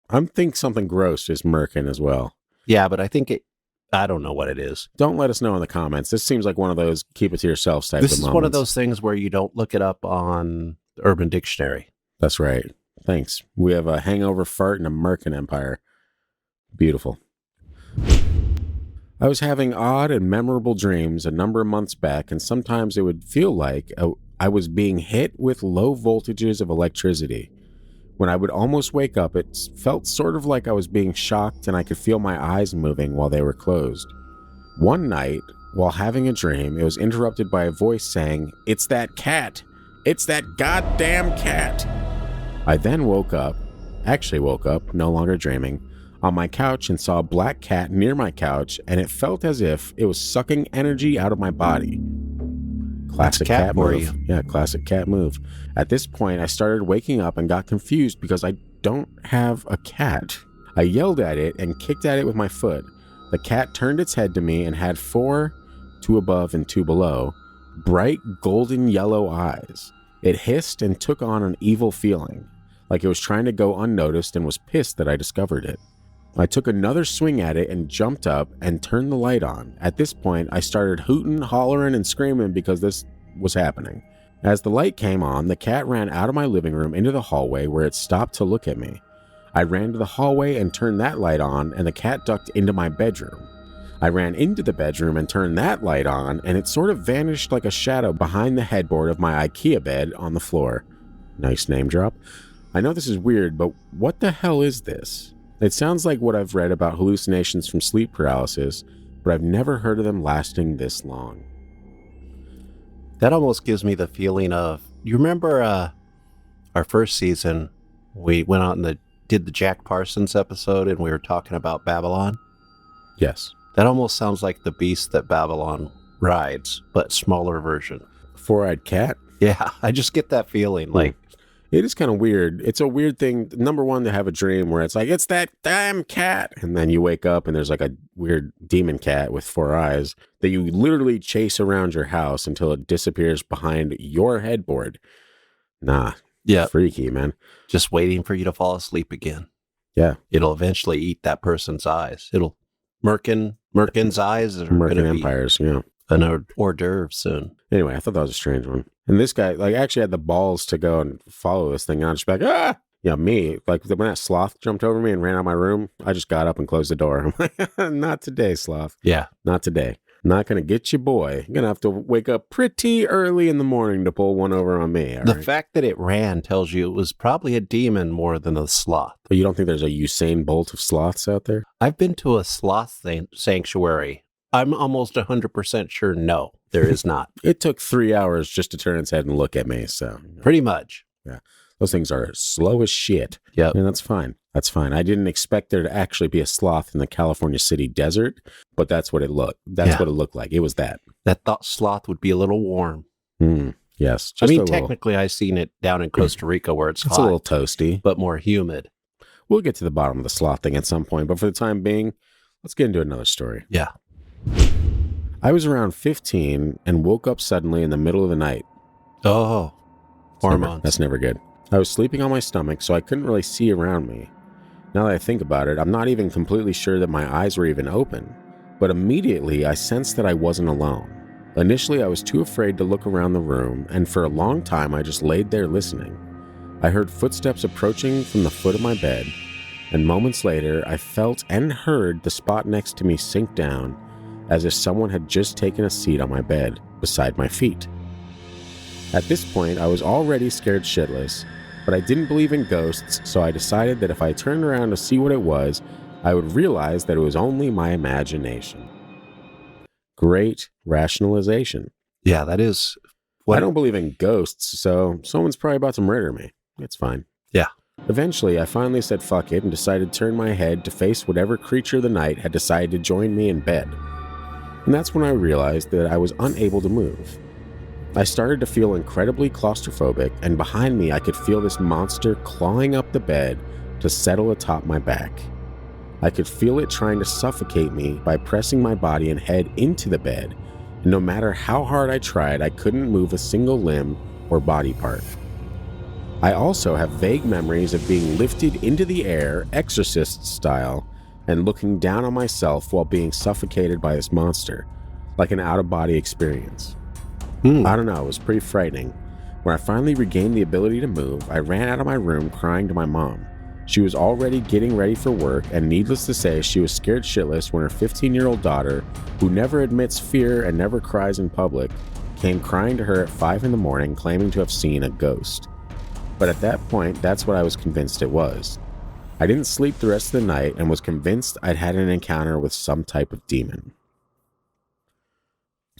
I think something gross is Merkin as well. Yeah, but I don't know what it is. Don't let us know in the comments. This seems like one of those keep it to yourselves type of moments. This is one of those things where you don't look it up on the Urban Dictionary. That's right. Thanks. We have a hangover fart and a Merkin Empire. Beautiful. I was having odd and memorable dreams a number of months back, and sometimes it would feel like I was being hit with low voltages of electricity. When I would almost wake up, it felt sort of like I was being shocked, and I could feel my eyes moving while they were closed. One night, while having a dream, it was interrupted by a voice saying, "It's that cat! It's that goddamn cat!" I then woke up, no longer dreaming, on my couch and saw a black cat near my couch, and it felt as if it was sucking energy out of my body. Classic cat move. Yeah, classic cat move. At this point, I started waking up and got confused because I don't have a cat. I yelled at it and kicked at it with my foot. The cat turned its head to me and had 4, 2 above and 2 below, bright golden yellow eyes. It hissed and took on an evil feeling, like it was trying to go unnoticed and was pissed that I discovered it. I took another swing at it and jumped up and turned the light on. At this point, I started hooting, hollering, and screaming because this was happening. As the light came on, the cat ran out of my living room into the hallway where it stopped to look at me. I ran to the hallway and turned that light on, and the cat ducked into my bedroom. I ran into the bedroom and turned that light on, and it sort of vanished like a shadow behind the headboard of my IKEA bed on the floor. Nice name drop. I know this is weird, but what the hell is this? It sounds like what I've read about hallucinations from sleep paralysis, but I've never heard of them lasting this long. That almost gives me the feeling of, you remember our first season, we went out and did the Jack Parsons episode and we were talking about Babylon? Yes. That almost sounds like the beast that Babylon rides, but smaller version. Four-eyed cat? Yeah, I just get that feeling. Like, it is kind of weird. It's a weird thing, number one, to have a dream where it's like, it's that damn cat. And then you wake up and there's like a weird demon cat with 4 eyes that you literally chase around your house until it disappears behind your headboard. Nah. Yeah. Freaky, man. Just waiting for you to fall asleep again. Yeah. It'll eventually eat that person's eyes. Merkin's eyes are Merkin Empires, yeah. An hors d'oeuvre soon. Anyway, I thought that was a strange one. And this guy, like, actually had the balls to go and follow this thing. And I was just like, ah! Yeah, me, like, when that sloth jumped over me and ran out of my room, I just got up and closed the door. I'm like, not today, sloth. Yeah. Not today. Not going to get you, boy. You're going to have to wake up pretty early in the morning to pull one over on me. The fact that it ran tells you it was probably a demon more than a sloth. But you don't think there's a Usain Bolt of sloths out there? I've been to a sloth sanctuary. I'm almost 100% sure no, there is not. It took 3 hours just to turn its head and look at me, so. Pretty much. Yeah. Those things are slow as shit. Yep. And that's fine. That's fine. I didn't expect there to actually be a sloth in the California city desert, but that's what it looked. That's what it looked like. It was that. That thought sloth would be a little warm. Yes. I mean, technically, I've seen it down in Costa Rica where it's hot, a little toasty, but more humid. We'll get to the bottom of the sloth thing at some point, but for the time being, let's get into another story. Yeah. I was around 15 and woke up suddenly in the middle of the night. Oh, hormones. That's never good. I was sleeping on my stomach, so I couldn't really see around me. Now that I think about it, I'm not even completely sure that my eyes were even open. But immediately, I sensed that I wasn't alone. Initially, I was too afraid to look around the room, and for a long time, I just laid there listening. I heard footsteps approaching from the foot of my bed, and moments later, I felt and heard the spot next to me sink down, as if someone had just taken a seat on my bed, beside my feet. At this point, I was already scared shitless, but I didn't believe in ghosts, so I decided that if I turned around to see what it was, I would realize that it was only my imagination. Great rationalization. Yeah, that is. I don't believe in ghosts, so someone's probably about to murder me. It's fine. Yeah. Eventually, I finally said fuck it and decided to turn my head to face whatever creature of the night had decided to join me in bed. And that's when I realized that I was unable to move. I started to feel incredibly claustrophobic, and behind me I could feel this monster clawing up the bed to settle atop my back. I could feel it trying to suffocate me by pressing my body and head into the bed, and no matter how hard I tried, I couldn't move a single limb or body part. I also have vague memories of being lifted into the air, Exorcist style, and looking down on myself while being suffocated by this monster, like an out-of-body experience. I don't know, it was pretty frightening. When I finally regained the ability to move, I ran out of my room crying to my mom. She was already getting ready for work, and needless to say, she was scared shitless when her 15-year-old daughter, who never admits fear and never cries in public, came crying to her at 5 a.m. claiming to have seen a ghost. But at that point, that's what I was convinced it was. I didn't sleep the rest of the night and was convinced I'd had an encounter with some type of demon.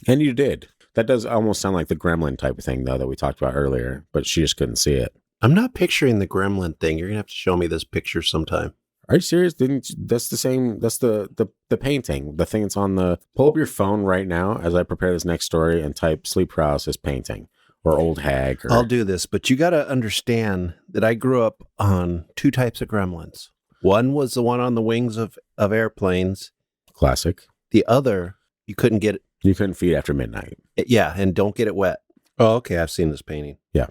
And you did. That does almost sound like the Gremlin type of thing, though, that we talked about earlier, but she just couldn't see it. I'm not picturing the Gremlin thing. You're going to have to show me this picture sometime. Are you serious? That's the same, that's the painting, the thing that's on the, pull up your phone right now as I prepare this next story and type sleep paralysis painting or old hag. Or, I'll do this, but you got to understand that I grew up on two types of gremlins. One was the one on the wings of airplanes. Classic. The other, you couldn't get it. You couldn't feed after midnight. Yeah, and don't get it wet. Oh, okay. I've seen this painting. Yeah.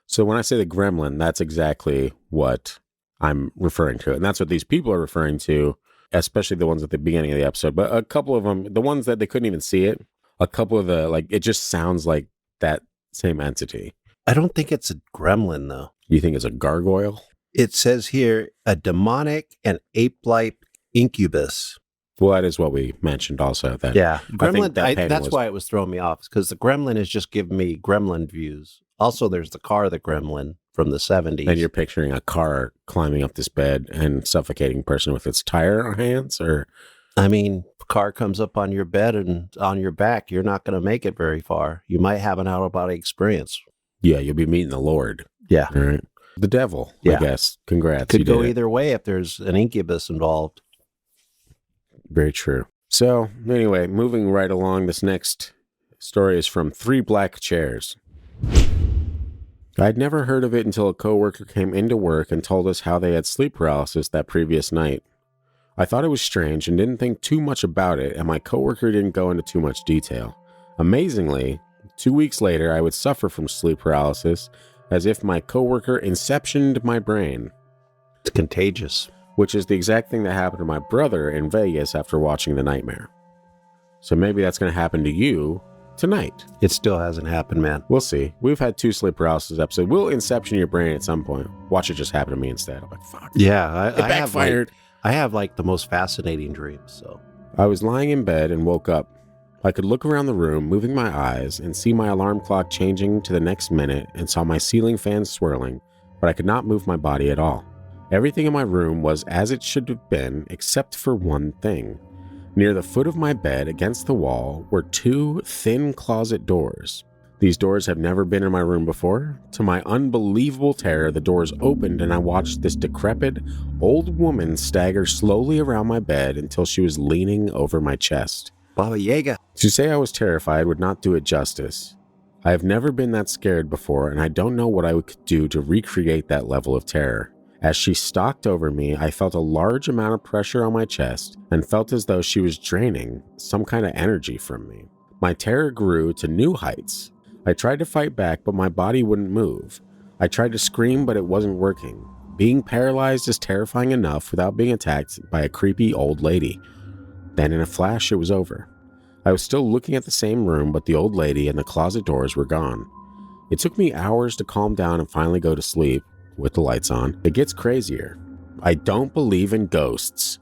So when I say the gremlin, that's exactly what I'm referring to. And that's what these people are referring to, especially the ones at the beginning of the episode. But a couple of them, the ones that they couldn't even see it, a couple of the, like, it just sounds like that same entity. I don't think it's a gremlin, though. You think it's a gargoyle? It says here, a demonic and ape-like incubus. Well, that is what we mentioned also. That Yeah. Gremlin, that's was, why it was throwing me off, because the gremlin is just giving me gremlin views. Also, there's the car, the Gremlin from the 70s. And you're picturing a car climbing up this bed and suffocating a person with its tire hands? Or, I mean, car comes up on your bed and on your back, you're not going to make it very far. You might have an out-of-body experience. Yeah, you'll be meeting the Lord. Yeah. All right. The devil, I guess. Congrats. Could go either way if there's an incubus involved. Very true. So, anyway, moving right along, this next story is from 3 Black Chairs. I'd never heard of it until a coworker came into work and told us how they had sleep paralysis that previous night. I thought it was strange and didn't think too much about it, and my coworker didn't go into too much detail. Amazingly, 2 weeks later, I would suffer from sleep paralysis as if my coworker inceptioned my brain. It's contagious. Which is the exact thing that happened to my brother in Vegas after watching The Nightmare. So maybe that's going to happen to you tonight. It still hasn't happened, man. We'll see. We've had 2 sleep paralysis episodes. We'll inception your brain at some point. Watch it just happen to me instead. I'm like, fuck. Yeah, it backfired. I have like the most fascinating dreams. So I was lying in bed and woke up. I could look around the room, moving my eyes, and see my alarm clock changing to the next minute and saw my ceiling fan swirling, but I could not move my body at all. Everything in my room was as it should have been, except for one thing. Near the foot of my bed, against the wall, were 2 thin closet doors. These doors have never been in my room before. To my unbelievable terror, the doors opened and I watched this decrepit, old woman stagger slowly around my bed until she was leaning over my chest. Baba Yaga. To say I was terrified would not do it justice. I have never been that scared before, and I don't know what I could do to recreate that level of terror. As she stalked over me, I felt a large amount of pressure on my chest and felt as though she was draining some kind of energy from me. My terror grew to new heights. I tried to fight back, but my body wouldn't move. I tried to scream, but it wasn't working. Being paralyzed is terrifying enough without being attacked by a creepy old lady. Then in a flash, it was over. I was still looking at the same room, but the old lady and the closet doors were gone. It took me hours to calm down and finally go to sleep with the lights on. It gets crazier. I don't believe in ghosts.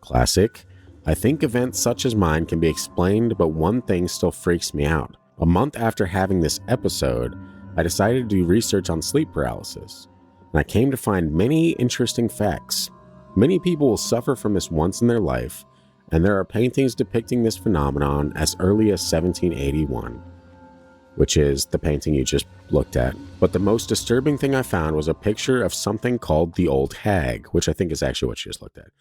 Classic. I think events such as mine can be explained, but one thing still freaks me out. A month after having this episode, I decided to do research on sleep paralysis, and I came to find many interesting facts. Many people will suffer from this once in their life, and there are paintings depicting this phenomenon as early as 1781, which is the painting you just looked at. But the most disturbing thing I found was a picture of something called the Old Hag, which I think is actually what you just looked at.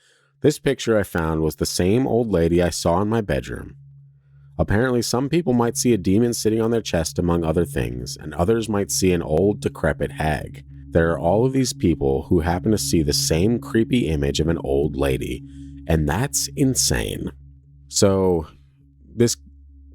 This picture I found was the same old lady I saw in my bedroom. Apparently, some people might see a demon sitting on their chest among other things, and others might see an old, decrepit hag. There are all of these people who happen to see the same creepy image of an old lady, and that's insane. So, this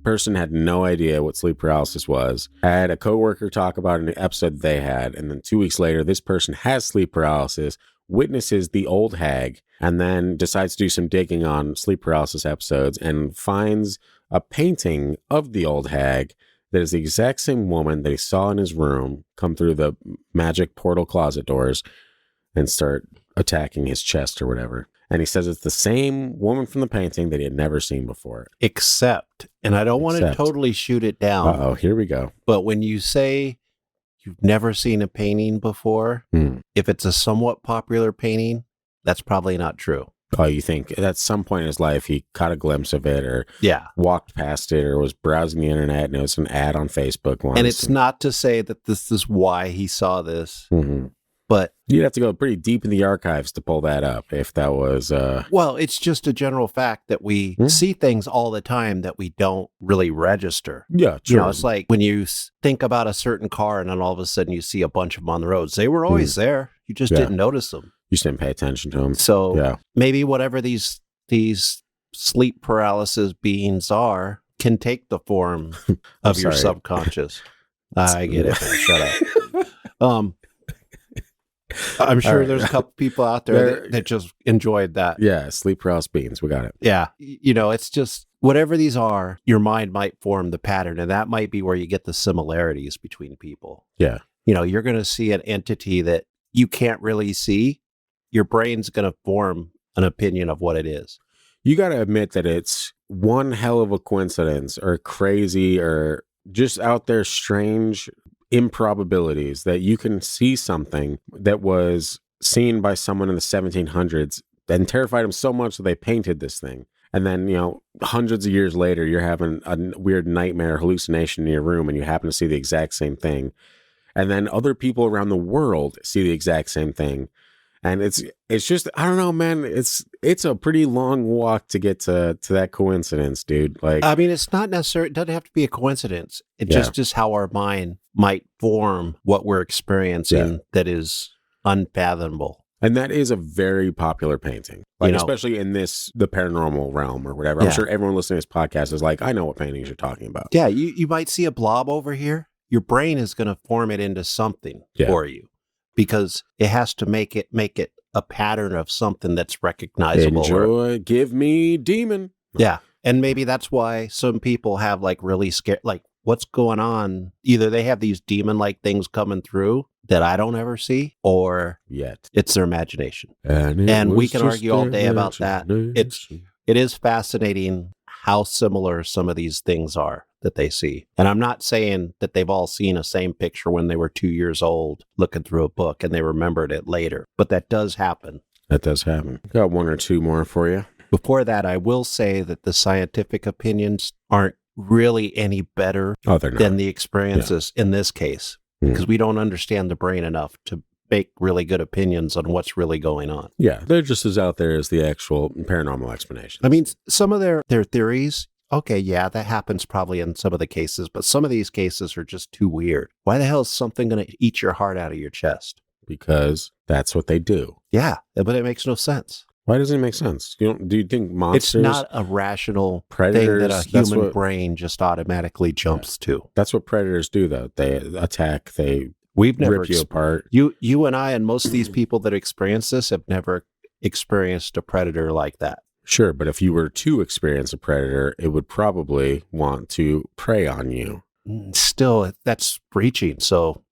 person had no idea what sleep paralysis was. I had a coworker talk about an episode they had, and then 2 weeks later, this person has sleep paralysis, witnesses the old hag, and then decides to do some digging on sleep paralysis episodes and finds a painting of the old hag that is the exact same woman that he saw in his room come through the magic portal closet doors and start attacking his chest or whatever. And he says it's the same woman from the painting that he had never seen before. Except, and I don't want to totally shoot it down. Uh-oh, here we go. But when you say you've never seen a painting before, if it's a somewhat popular painting, that's probably not true. Oh, you think at some point in his life he caught a glimpse of it or walked past it or was browsing the internet and it was an ad on Facebook once. And it's not to say that this is why he saw this, but you'd have to go pretty deep in the archives to pull that up if that was... Well, it's just a general fact that we see things all the time that we don't really register. Yeah, true. You know, it's like when you think about a certain car and then all of a sudden you see a bunch of them on the roads. They were always there. You just didn't notice them. You just didn't pay attention to them. So maybe whatever these sleep paralysis beings are can take the form of your subconscious. I get it. Shut up. I'm sure there's a couple people out there that just enjoyed that. Yeah, sleep paralysis beings. We got it. Yeah. You know, it's just whatever these are, your mind might form the pattern, and that might be where you get the similarities between people. Yeah. You know, you're going to see an entity that you can't really see. Your brain's going to form an opinion of what it is. You got to admit that it's one hell of a coincidence or crazy or just out there strange improbabilities that you can see something that was seen by someone in the 1700s and terrified them so much that they painted this thing. And then, you know, hundreds of years later, you're having a weird nightmare hallucination in your room and you happen to see the exact same thing. And then other people around the world see the exact same thing. And it's just, I don't know, man, it's a pretty long walk to get to that coincidence, dude. Like, I mean, it's not necessarily, it doesn't have to be a coincidence. It's just how our mind might form what we're experiencing that is unfathomable. And that is a very popular painting, like, especially in the paranormal realm or whatever. I'm sure everyone listening to this podcast is like, I know what paintings you're talking about. Yeah, you might see a blob over here. Your brain is going to form it into something for you. Because it has to make it a pattern of something that's recognizable. Give me demon. Yeah. And maybe that's why some people have like really scared, like what's going on? Either they have these demon-like things coming through that I don't ever see, or it's their imagination. And we can argue all day about that. It is fascinating how similar some of these things are that they see. And I'm not saying that they've all seen a same picture when they were 2 years old looking through a book and they remembered it later, but that does happen. That does happen. Got one or two more for you. Before that, I will say that the scientific opinions aren't really any better than the experiences in this case, because we don't understand the brain enough to make really good opinions on what's really going on. Yeah, they're just as out there as the actual paranormal explanation. I mean, some of their theories, okay, yeah, that happens probably in some of the cases, but some of these cases are just too weird. Why the hell is something going to eat your heart out of your chest? because that's what they do. Yeah, but it makes no sense. Why doesn't it make sense? Do you think monsters? It's not a rational predators, thing that a human brain just automatically jumps to. That's what predators do, though. They attack. They We've never rip you apart. You and I and most of these people that experience this have never experienced a predator like that. Sure, but if you were to experience a predator, it would probably want to prey on you. Still, that's breaching. So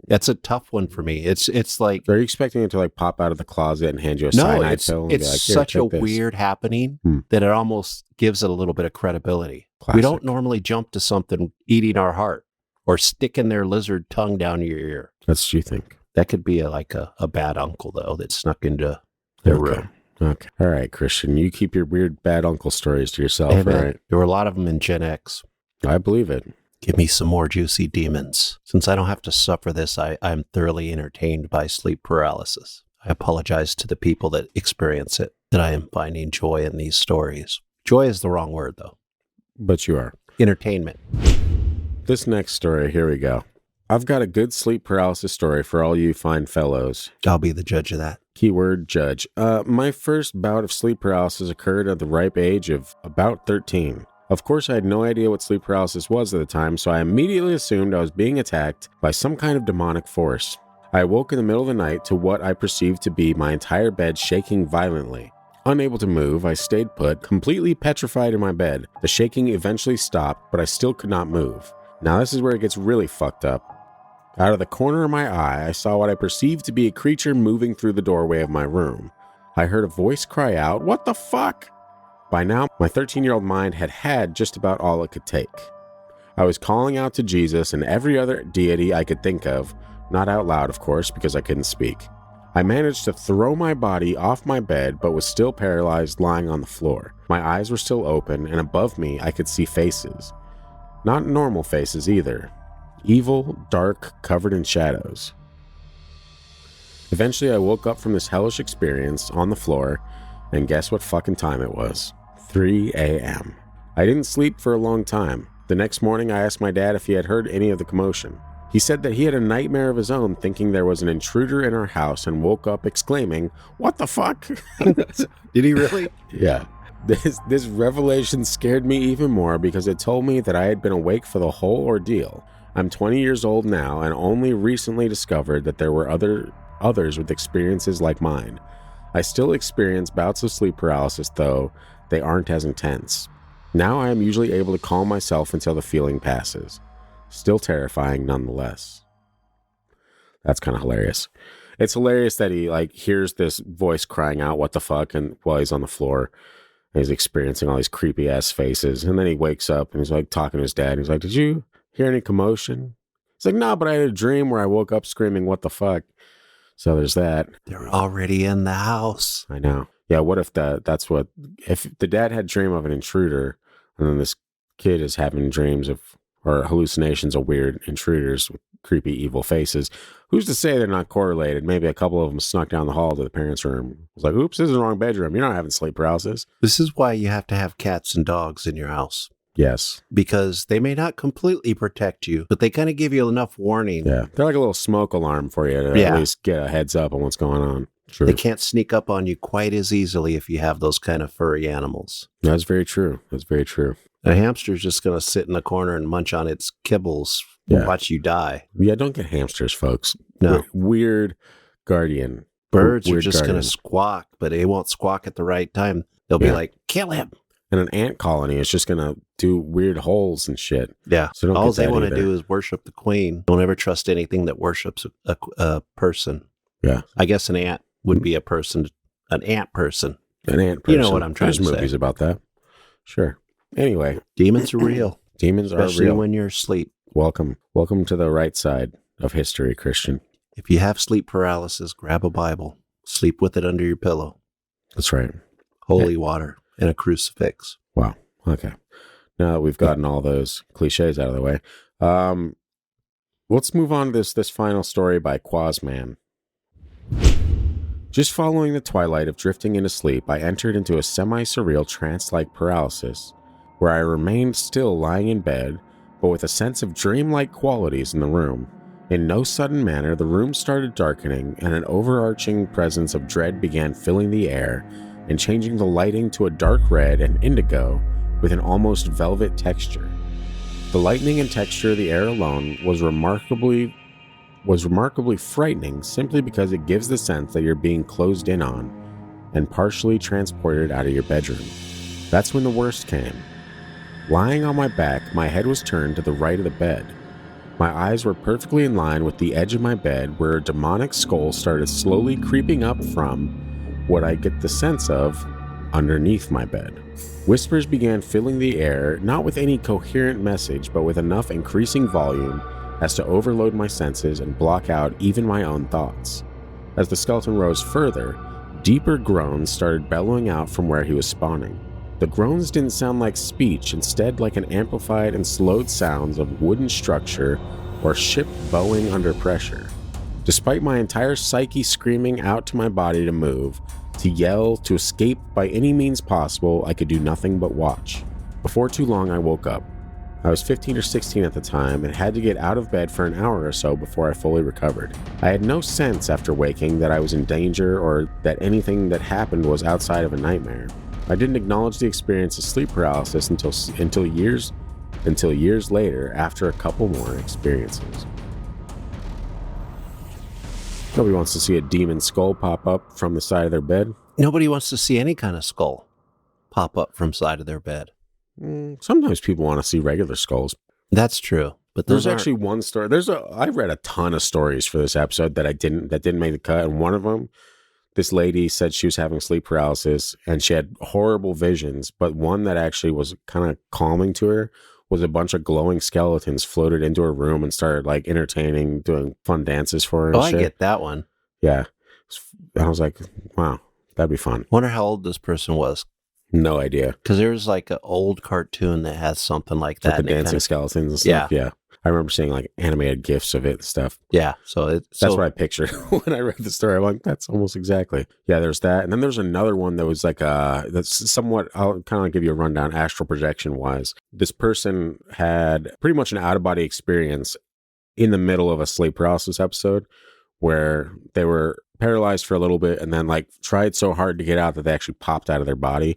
that's a tough one for me. It's like, are you expecting it to like pop out of the closet and hand you a cyanide pill? It's like, such a weird happening that it almost gives it a little bit of credibility. Classic. We don't normally jump to something eating our heart or sticking their lizard tongue down your ear. That's what you think. That could be like a bad uncle, though, that snuck into their room. Okay. All right, Christian. You keep your weird bad uncle stories to yourself, Hey, all man, right? there were a lot of them in Gen X. I believe it. Give me some more juicy demons. Since I don't have to suffer this, I'm thoroughly entertained by sleep paralysis. I apologize to the people that experience it, that I am finding joy in these stories. Joy is the wrong word, though. But you are. Entertainment. This next story, here we go. I've got a good sleep paralysis story for all you fine fellows. I'll be the judge of that. Keyword judge. My first bout of sleep paralysis occurred at the ripe age of about 13. Of course, I had no idea what sleep paralysis was at the time, so I immediately assumed I was being attacked by some kind of demonic force. I awoke in the middle of the night to what I perceived to be my entire bed shaking violently. Unable to move, I stayed put, completely petrified in my bed. The shaking eventually stopped, but I still could not move. Now this is where it gets really fucked up. Out of the corner of my eye, I saw what I perceived to be a creature moving through the doorway of my room. I heard a voice cry out, "What the fuck?" By now, my 13-year-old mind had just about all it could take. I was calling out to Jesus and every other deity I could think of, not out loud, of course, because I couldn't speak. I managed to throw my body off my bed, but was still paralyzed, lying on the floor. My eyes were still open, and above me, I could see faces. Not normal faces either. Evil, dark, covered in shadows. Eventually, I woke up from this hellish experience on the floor, and guess what fucking time it was? 3 a.m. I didn't sleep for a long time. The next morning, I asked my dad if he had heard any of the commotion. He said that he had a nightmare of his own, thinking there was an intruder in our house, and woke up exclaiming, "What the fuck?" Did he really? Yeah. This revelation scared me even more because it told me that I had been awake for the whole ordeal. I'm 20 years old now and only recently discovered that there were others with experiences like mine. I still experience bouts of sleep paralysis, though they aren't as intense. Now I am usually able to calm myself until the feeling passes. Still terrifying nonetheless. That's kind of hilarious. It's hilarious that he hears this voice crying out, "What the fuck?" and while he's on the floor. And he's experiencing all these creepy ass faces. And then he wakes up and he's talking to his dad. And he's like, "Did you hear any commotion?" He's like, "No, but I had a dream where I woke up screaming, 'What the fuck?'" So there's that. They're already in the house. I know. Yeah, what if if the dad had a dream of an intruder and then this kid is having dreams or hallucinations of weird intruders with creepy evil faces? Who's to say they're not correlated? Maybe a couple of them snuck down the hall to the parents' room. It was like, "Oops, this is the wrong bedroom. You're not having sleep paralysis." This is why you have to have cats and dogs in your house. Yes. Because they may not completely protect you, but they kind of give you enough warning. Yeah. They're like a little smoke alarm for you to at least get a heads up on what's going on. True. They can't sneak up on you quite as easily if you have those kind of furry animals. That's very true. That's very true. A hamster's just going to sit in the corner and munch on its kibbles and watch you die. Yeah, don't get hamsters, folks. No. Weird guardian. Birds Weird are just going guardian. to squawk, but they won't squawk at the right time. They'll be like, "Kill him." And an ant colony is just going to do weird holes and shit. Yeah. So don't all get they that want to either. do is worship the queen. Don't ever trust anything that worships a person. Yeah. I guess an ant would be an ant person. An ant person. You know what I'm trying to say. There's movies about that. Sure. Anyway. Demons are real. Demons Especially are real. when you're asleep. Welcome to the right side of history, Christian. If you have sleep paralysis, grab a Bible. Sleep with it under your pillow. That's right. Holy water and a crucifix. Wow. Okay. Now that we've gotten all those cliches out of the way, let's move on to this final story by Quazman. Just following the twilight of drifting into sleep, I entered into a semi-surreal trance-like paralysis, where I remained still lying in bed, but with a sense of dreamlike qualities in the room. In no sudden manner, the room started darkening, and an overarching presence of dread began filling the air and changing the lighting to a dark red and indigo with an almost velvet texture. The lightning and texture of the air alone was remarkably frightening, simply because it gives the sense that you're being closed in on and partially transported out of your bedroom. That's when the worst came. Lying on my back, my head was turned to the right of the bed. My eyes were perfectly in line with the edge of my bed, where a demonic skull started slowly creeping up from what I get the sense of underneath my bed. Whispers began filling the air, not with any coherent message, but with enough increasing volume as to overload my senses and block out even my own thoughts. As the skeleton rose further, deeper groans started bellowing out from where he was spawning. The groans didn't sound like speech, instead like an amplified and slowed sounds of wooden structure or ship bowing under pressure. Despite my entire psyche screaming out to my body to move, to yell, to escape by any means possible, I could do nothing but watch. Before too long, I woke up. I was 15 or 16 at the time and had to get out of bed for an hour or so before I fully recovered. I had no sense after waking that I was in danger or that anything that happened was outside of a nightmare. I didn't acknowledge the experience of sleep paralysis until years later, after a couple more experiences. Nobody wants to see a demon skull pop up from the side of their bed. Nobody wants to see any kind of skull pop up from side of their bed. Sometimes people want to see regular skulls. That's true. But there's actually one story. I read a ton of stories for this episode that didn't make the cut, and one of them, this lady said she was having sleep paralysis and she had horrible visions, but one that actually was kind of calming to her was a bunch of glowing skeletons floated into her room and started like entertaining, doing fun dances for her. Oh, I get that one. Yeah. And I was like, wow, that'd be fun. Wonder how old this person was. No idea. Because there's like an old cartoon that has something like that. With the dancing skeletons and stuff. Yeah. I remember seeing like animated GIFs of it and stuff. Yeah. That's what I pictured when I read the story. I'm like, that's almost exactly. Yeah, there's that. And then there's another one that was like, that's somewhat, I'll kind of give you a rundown astral projection wise. This person had pretty much an out of body experience in the middle of a sleep paralysis episode where they were paralyzed for a little bit and then like tried so hard to get out that they actually popped out of their body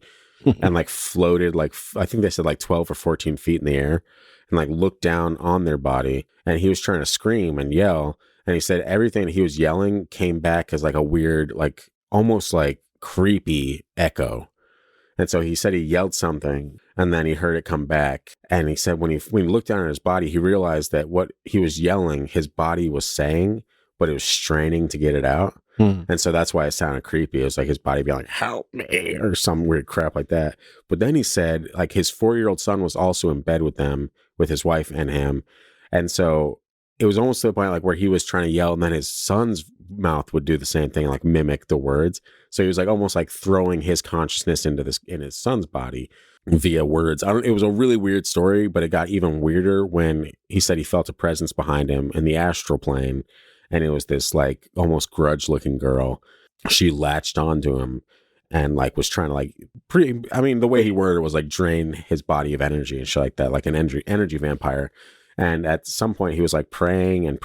and like floated like, I think they said like 12 or 14 feet in the air. And like looked down on their body, and he was trying to scream and yell, and he said everything he was yelling came back as like a weird, like almost like creepy echo. And so he said he yelled something and then he heard it come back, and he said when he looked down at his body, he realized that what he was yelling his body was saying, but it was straining to get it out. And so that's why it sounded creepy. It was like his body being like, help me, or some weird crap like that. But then he said like his 4-year-old son was also in bed with them, with his wife and him. And so it was almost to the point like where he was trying to yell and then his son's mouth would do the same thing, like mimic the words. So he was like almost like throwing his consciousness in his son's body via words. It was a really weird story, but it got even weirder when he said he felt a presence behind him in the astral plane. And it was this like almost grudge looking girl. She latched onto him and like was trying to like the way he worded it was like drain his body of energy and shit like that, like an energy vampire. And at some point he was like praying and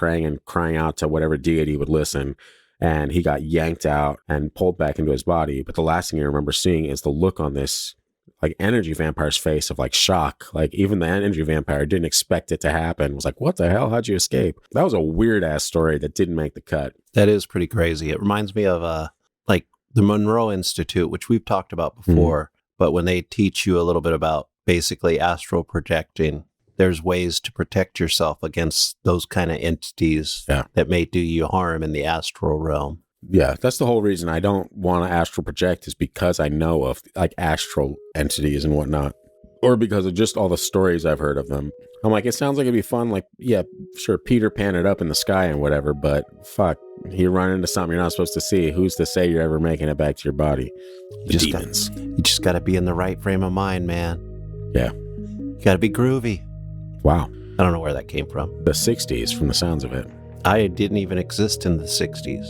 crying out to whatever deity would listen. And he got yanked out and pulled back into his body. But the last thing I remember seeing is the look on this like energy vampire's face of like shock. Like even the energy vampire didn't expect it to happen. It was like, what the hell? How'd you escape? That was a weird ass story that didn't make the cut. That is pretty crazy. It reminds me of like the Monroe Institute, which we've talked about before, but when they teach you a little bit about basically astral projecting, there's ways to protect yourself against those kind of entities that may do you harm in the astral realm. Yeah, that's the whole reason I don't want to astral project, is because I know of like astral entities and whatnot, or because of just all the stories I've heard of them. I'm like, it sounds like it'd be fun. Like, yeah, sure, Peter Pan it up in the sky and whatever, but fuck, you run into something you're not supposed to see. Who's to say you're ever making it back to your body? You just got to be in the right frame of mind, man. Yeah. You got to be groovy. Wow. I don't know where that came from. The 60s, from the sounds of it. I didn't even exist in the 60s.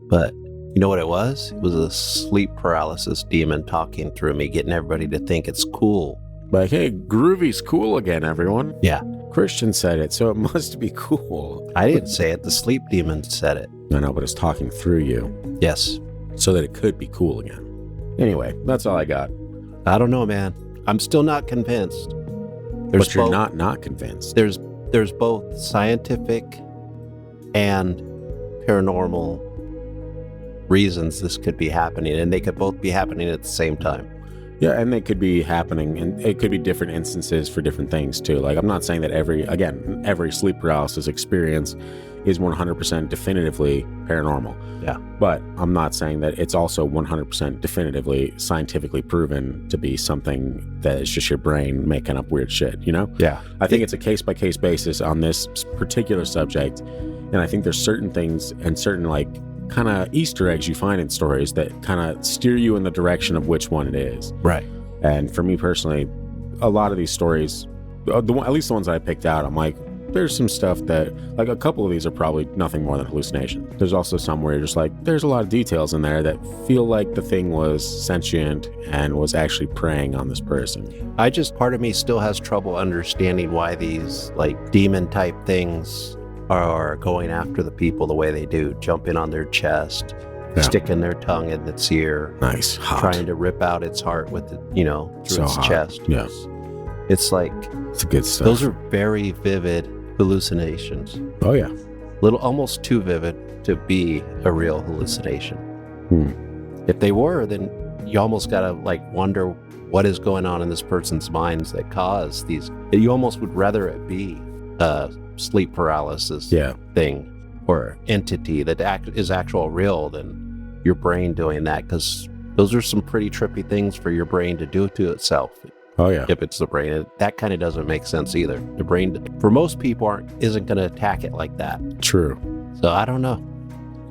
But you know what it was? It was a sleep paralysis demon talking through me, getting everybody to think it's cool. Like, hey, groovy's cool again, everyone. Yeah. Christian said it, so it must be cool. I didn't say it. The sleep demon said it. I know, but it's talking through you Yes. so that it could be cool again. Anyway, that's all I got. I don't know, man. I'm still not convinced. But you're not convinced. There's both scientific and paranormal reasons this could be happening, and they could both be happening at the same time. Yeah, and they could be happening, and it could be different instances for different things too. Like, I'm not saying that every sleep paralysis experience is 100% definitively paranormal. Yeah. But I'm not saying that it's also 100% definitively scientifically proven to be something that is just your brain making up weird shit, you know? Yeah. I think it's a case-by-case basis on this particular subject, and I think there's certain things and certain, like, kind of Easter eggs you find in stories that kind of steer you in the direction of which one it is. Right. And for me personally, a lot of these stories, at least the ones that I picked out, I'm like, there's some stuff that, like, a couple of these are probably nothing more than hallucination. There's also some where you're just like, there's a lot of details in there that feel like the thing was sentient and was actually preying on this person. Part of me still has trouble understanding why these, like, demon type things are going after the people the way they do, jumping on their chest, sticking their tongue in its ear, Nice, hot. trying to rip out its heart with it, through So its hot. chest. Yeah. It's like, It's good stuff. those are very vivid hallucinations. Oh yeah. Almost too vivid to be a real hallucination. Hmm. If they were, then you almost gotta, like, wonder what is going on in this person's minds that cause these. You almost would rather it be sleep paralysis thing or entity that is actual real than your brain doing that, because those are some pretty trippy things for your brain to do to itself. Oh yeah. If it's the brain, that kind of doesn't make sense either. The brain, for most people, isn't going to attack it like that. True. So I don't know.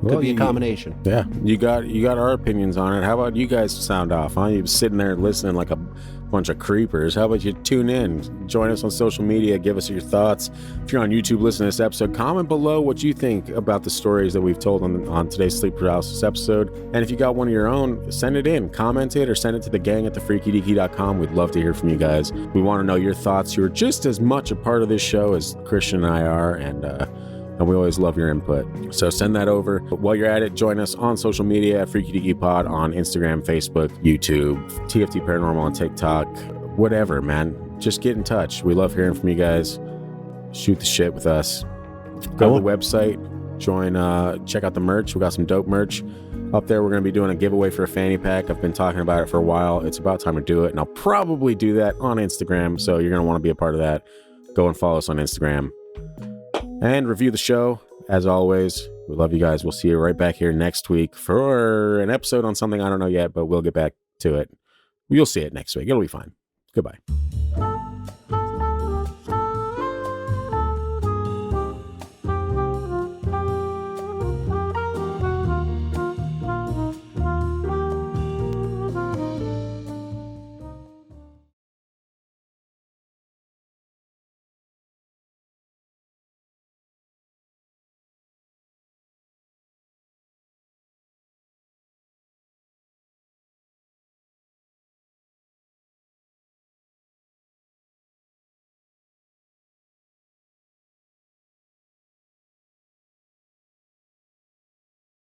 Could be a combination. Yeah, you got our opinions on it. How about you guys sound off? Huh? You're sitting there listening like a bunch of creepers. How about you tune in, join us on social media, give us your thoughts. If you're on YouTube listening to this episode, comment below what you think about the stories that we've told on today's sleep paralysis episode. And if you got one of your own, send it in, comment it, or send it to the gang at thefreakydeaky.com. We'd love to hear from you guys. We want to know your thoughts. You're just as much a part of this show as Christian and I are, and we always love your input. So send that over. While you're at it, join us on social media at Freaky Deaky Pod on Instagram, Facebook, YouTube, TFT Paranormal on TikTok, whatever, man. Just get in touch. We love hearing from you guys. Shoot the shit with us. Go to the website, join, check out the merch. We got some dope merch up there. We're going to be doing a giveaway for a fanny pack. I've been talking about it for a while. It's about time to do it, and I'll probably do that on Instagram, so you're going to want to be a part of that. Go and follow us on Instagram. And review the show, as always. We love you guys. We'll see you right back here next week for an episode on something I don't know yet, but we'll get back to it. You'll see it next week. It'll be fine. Goodbye.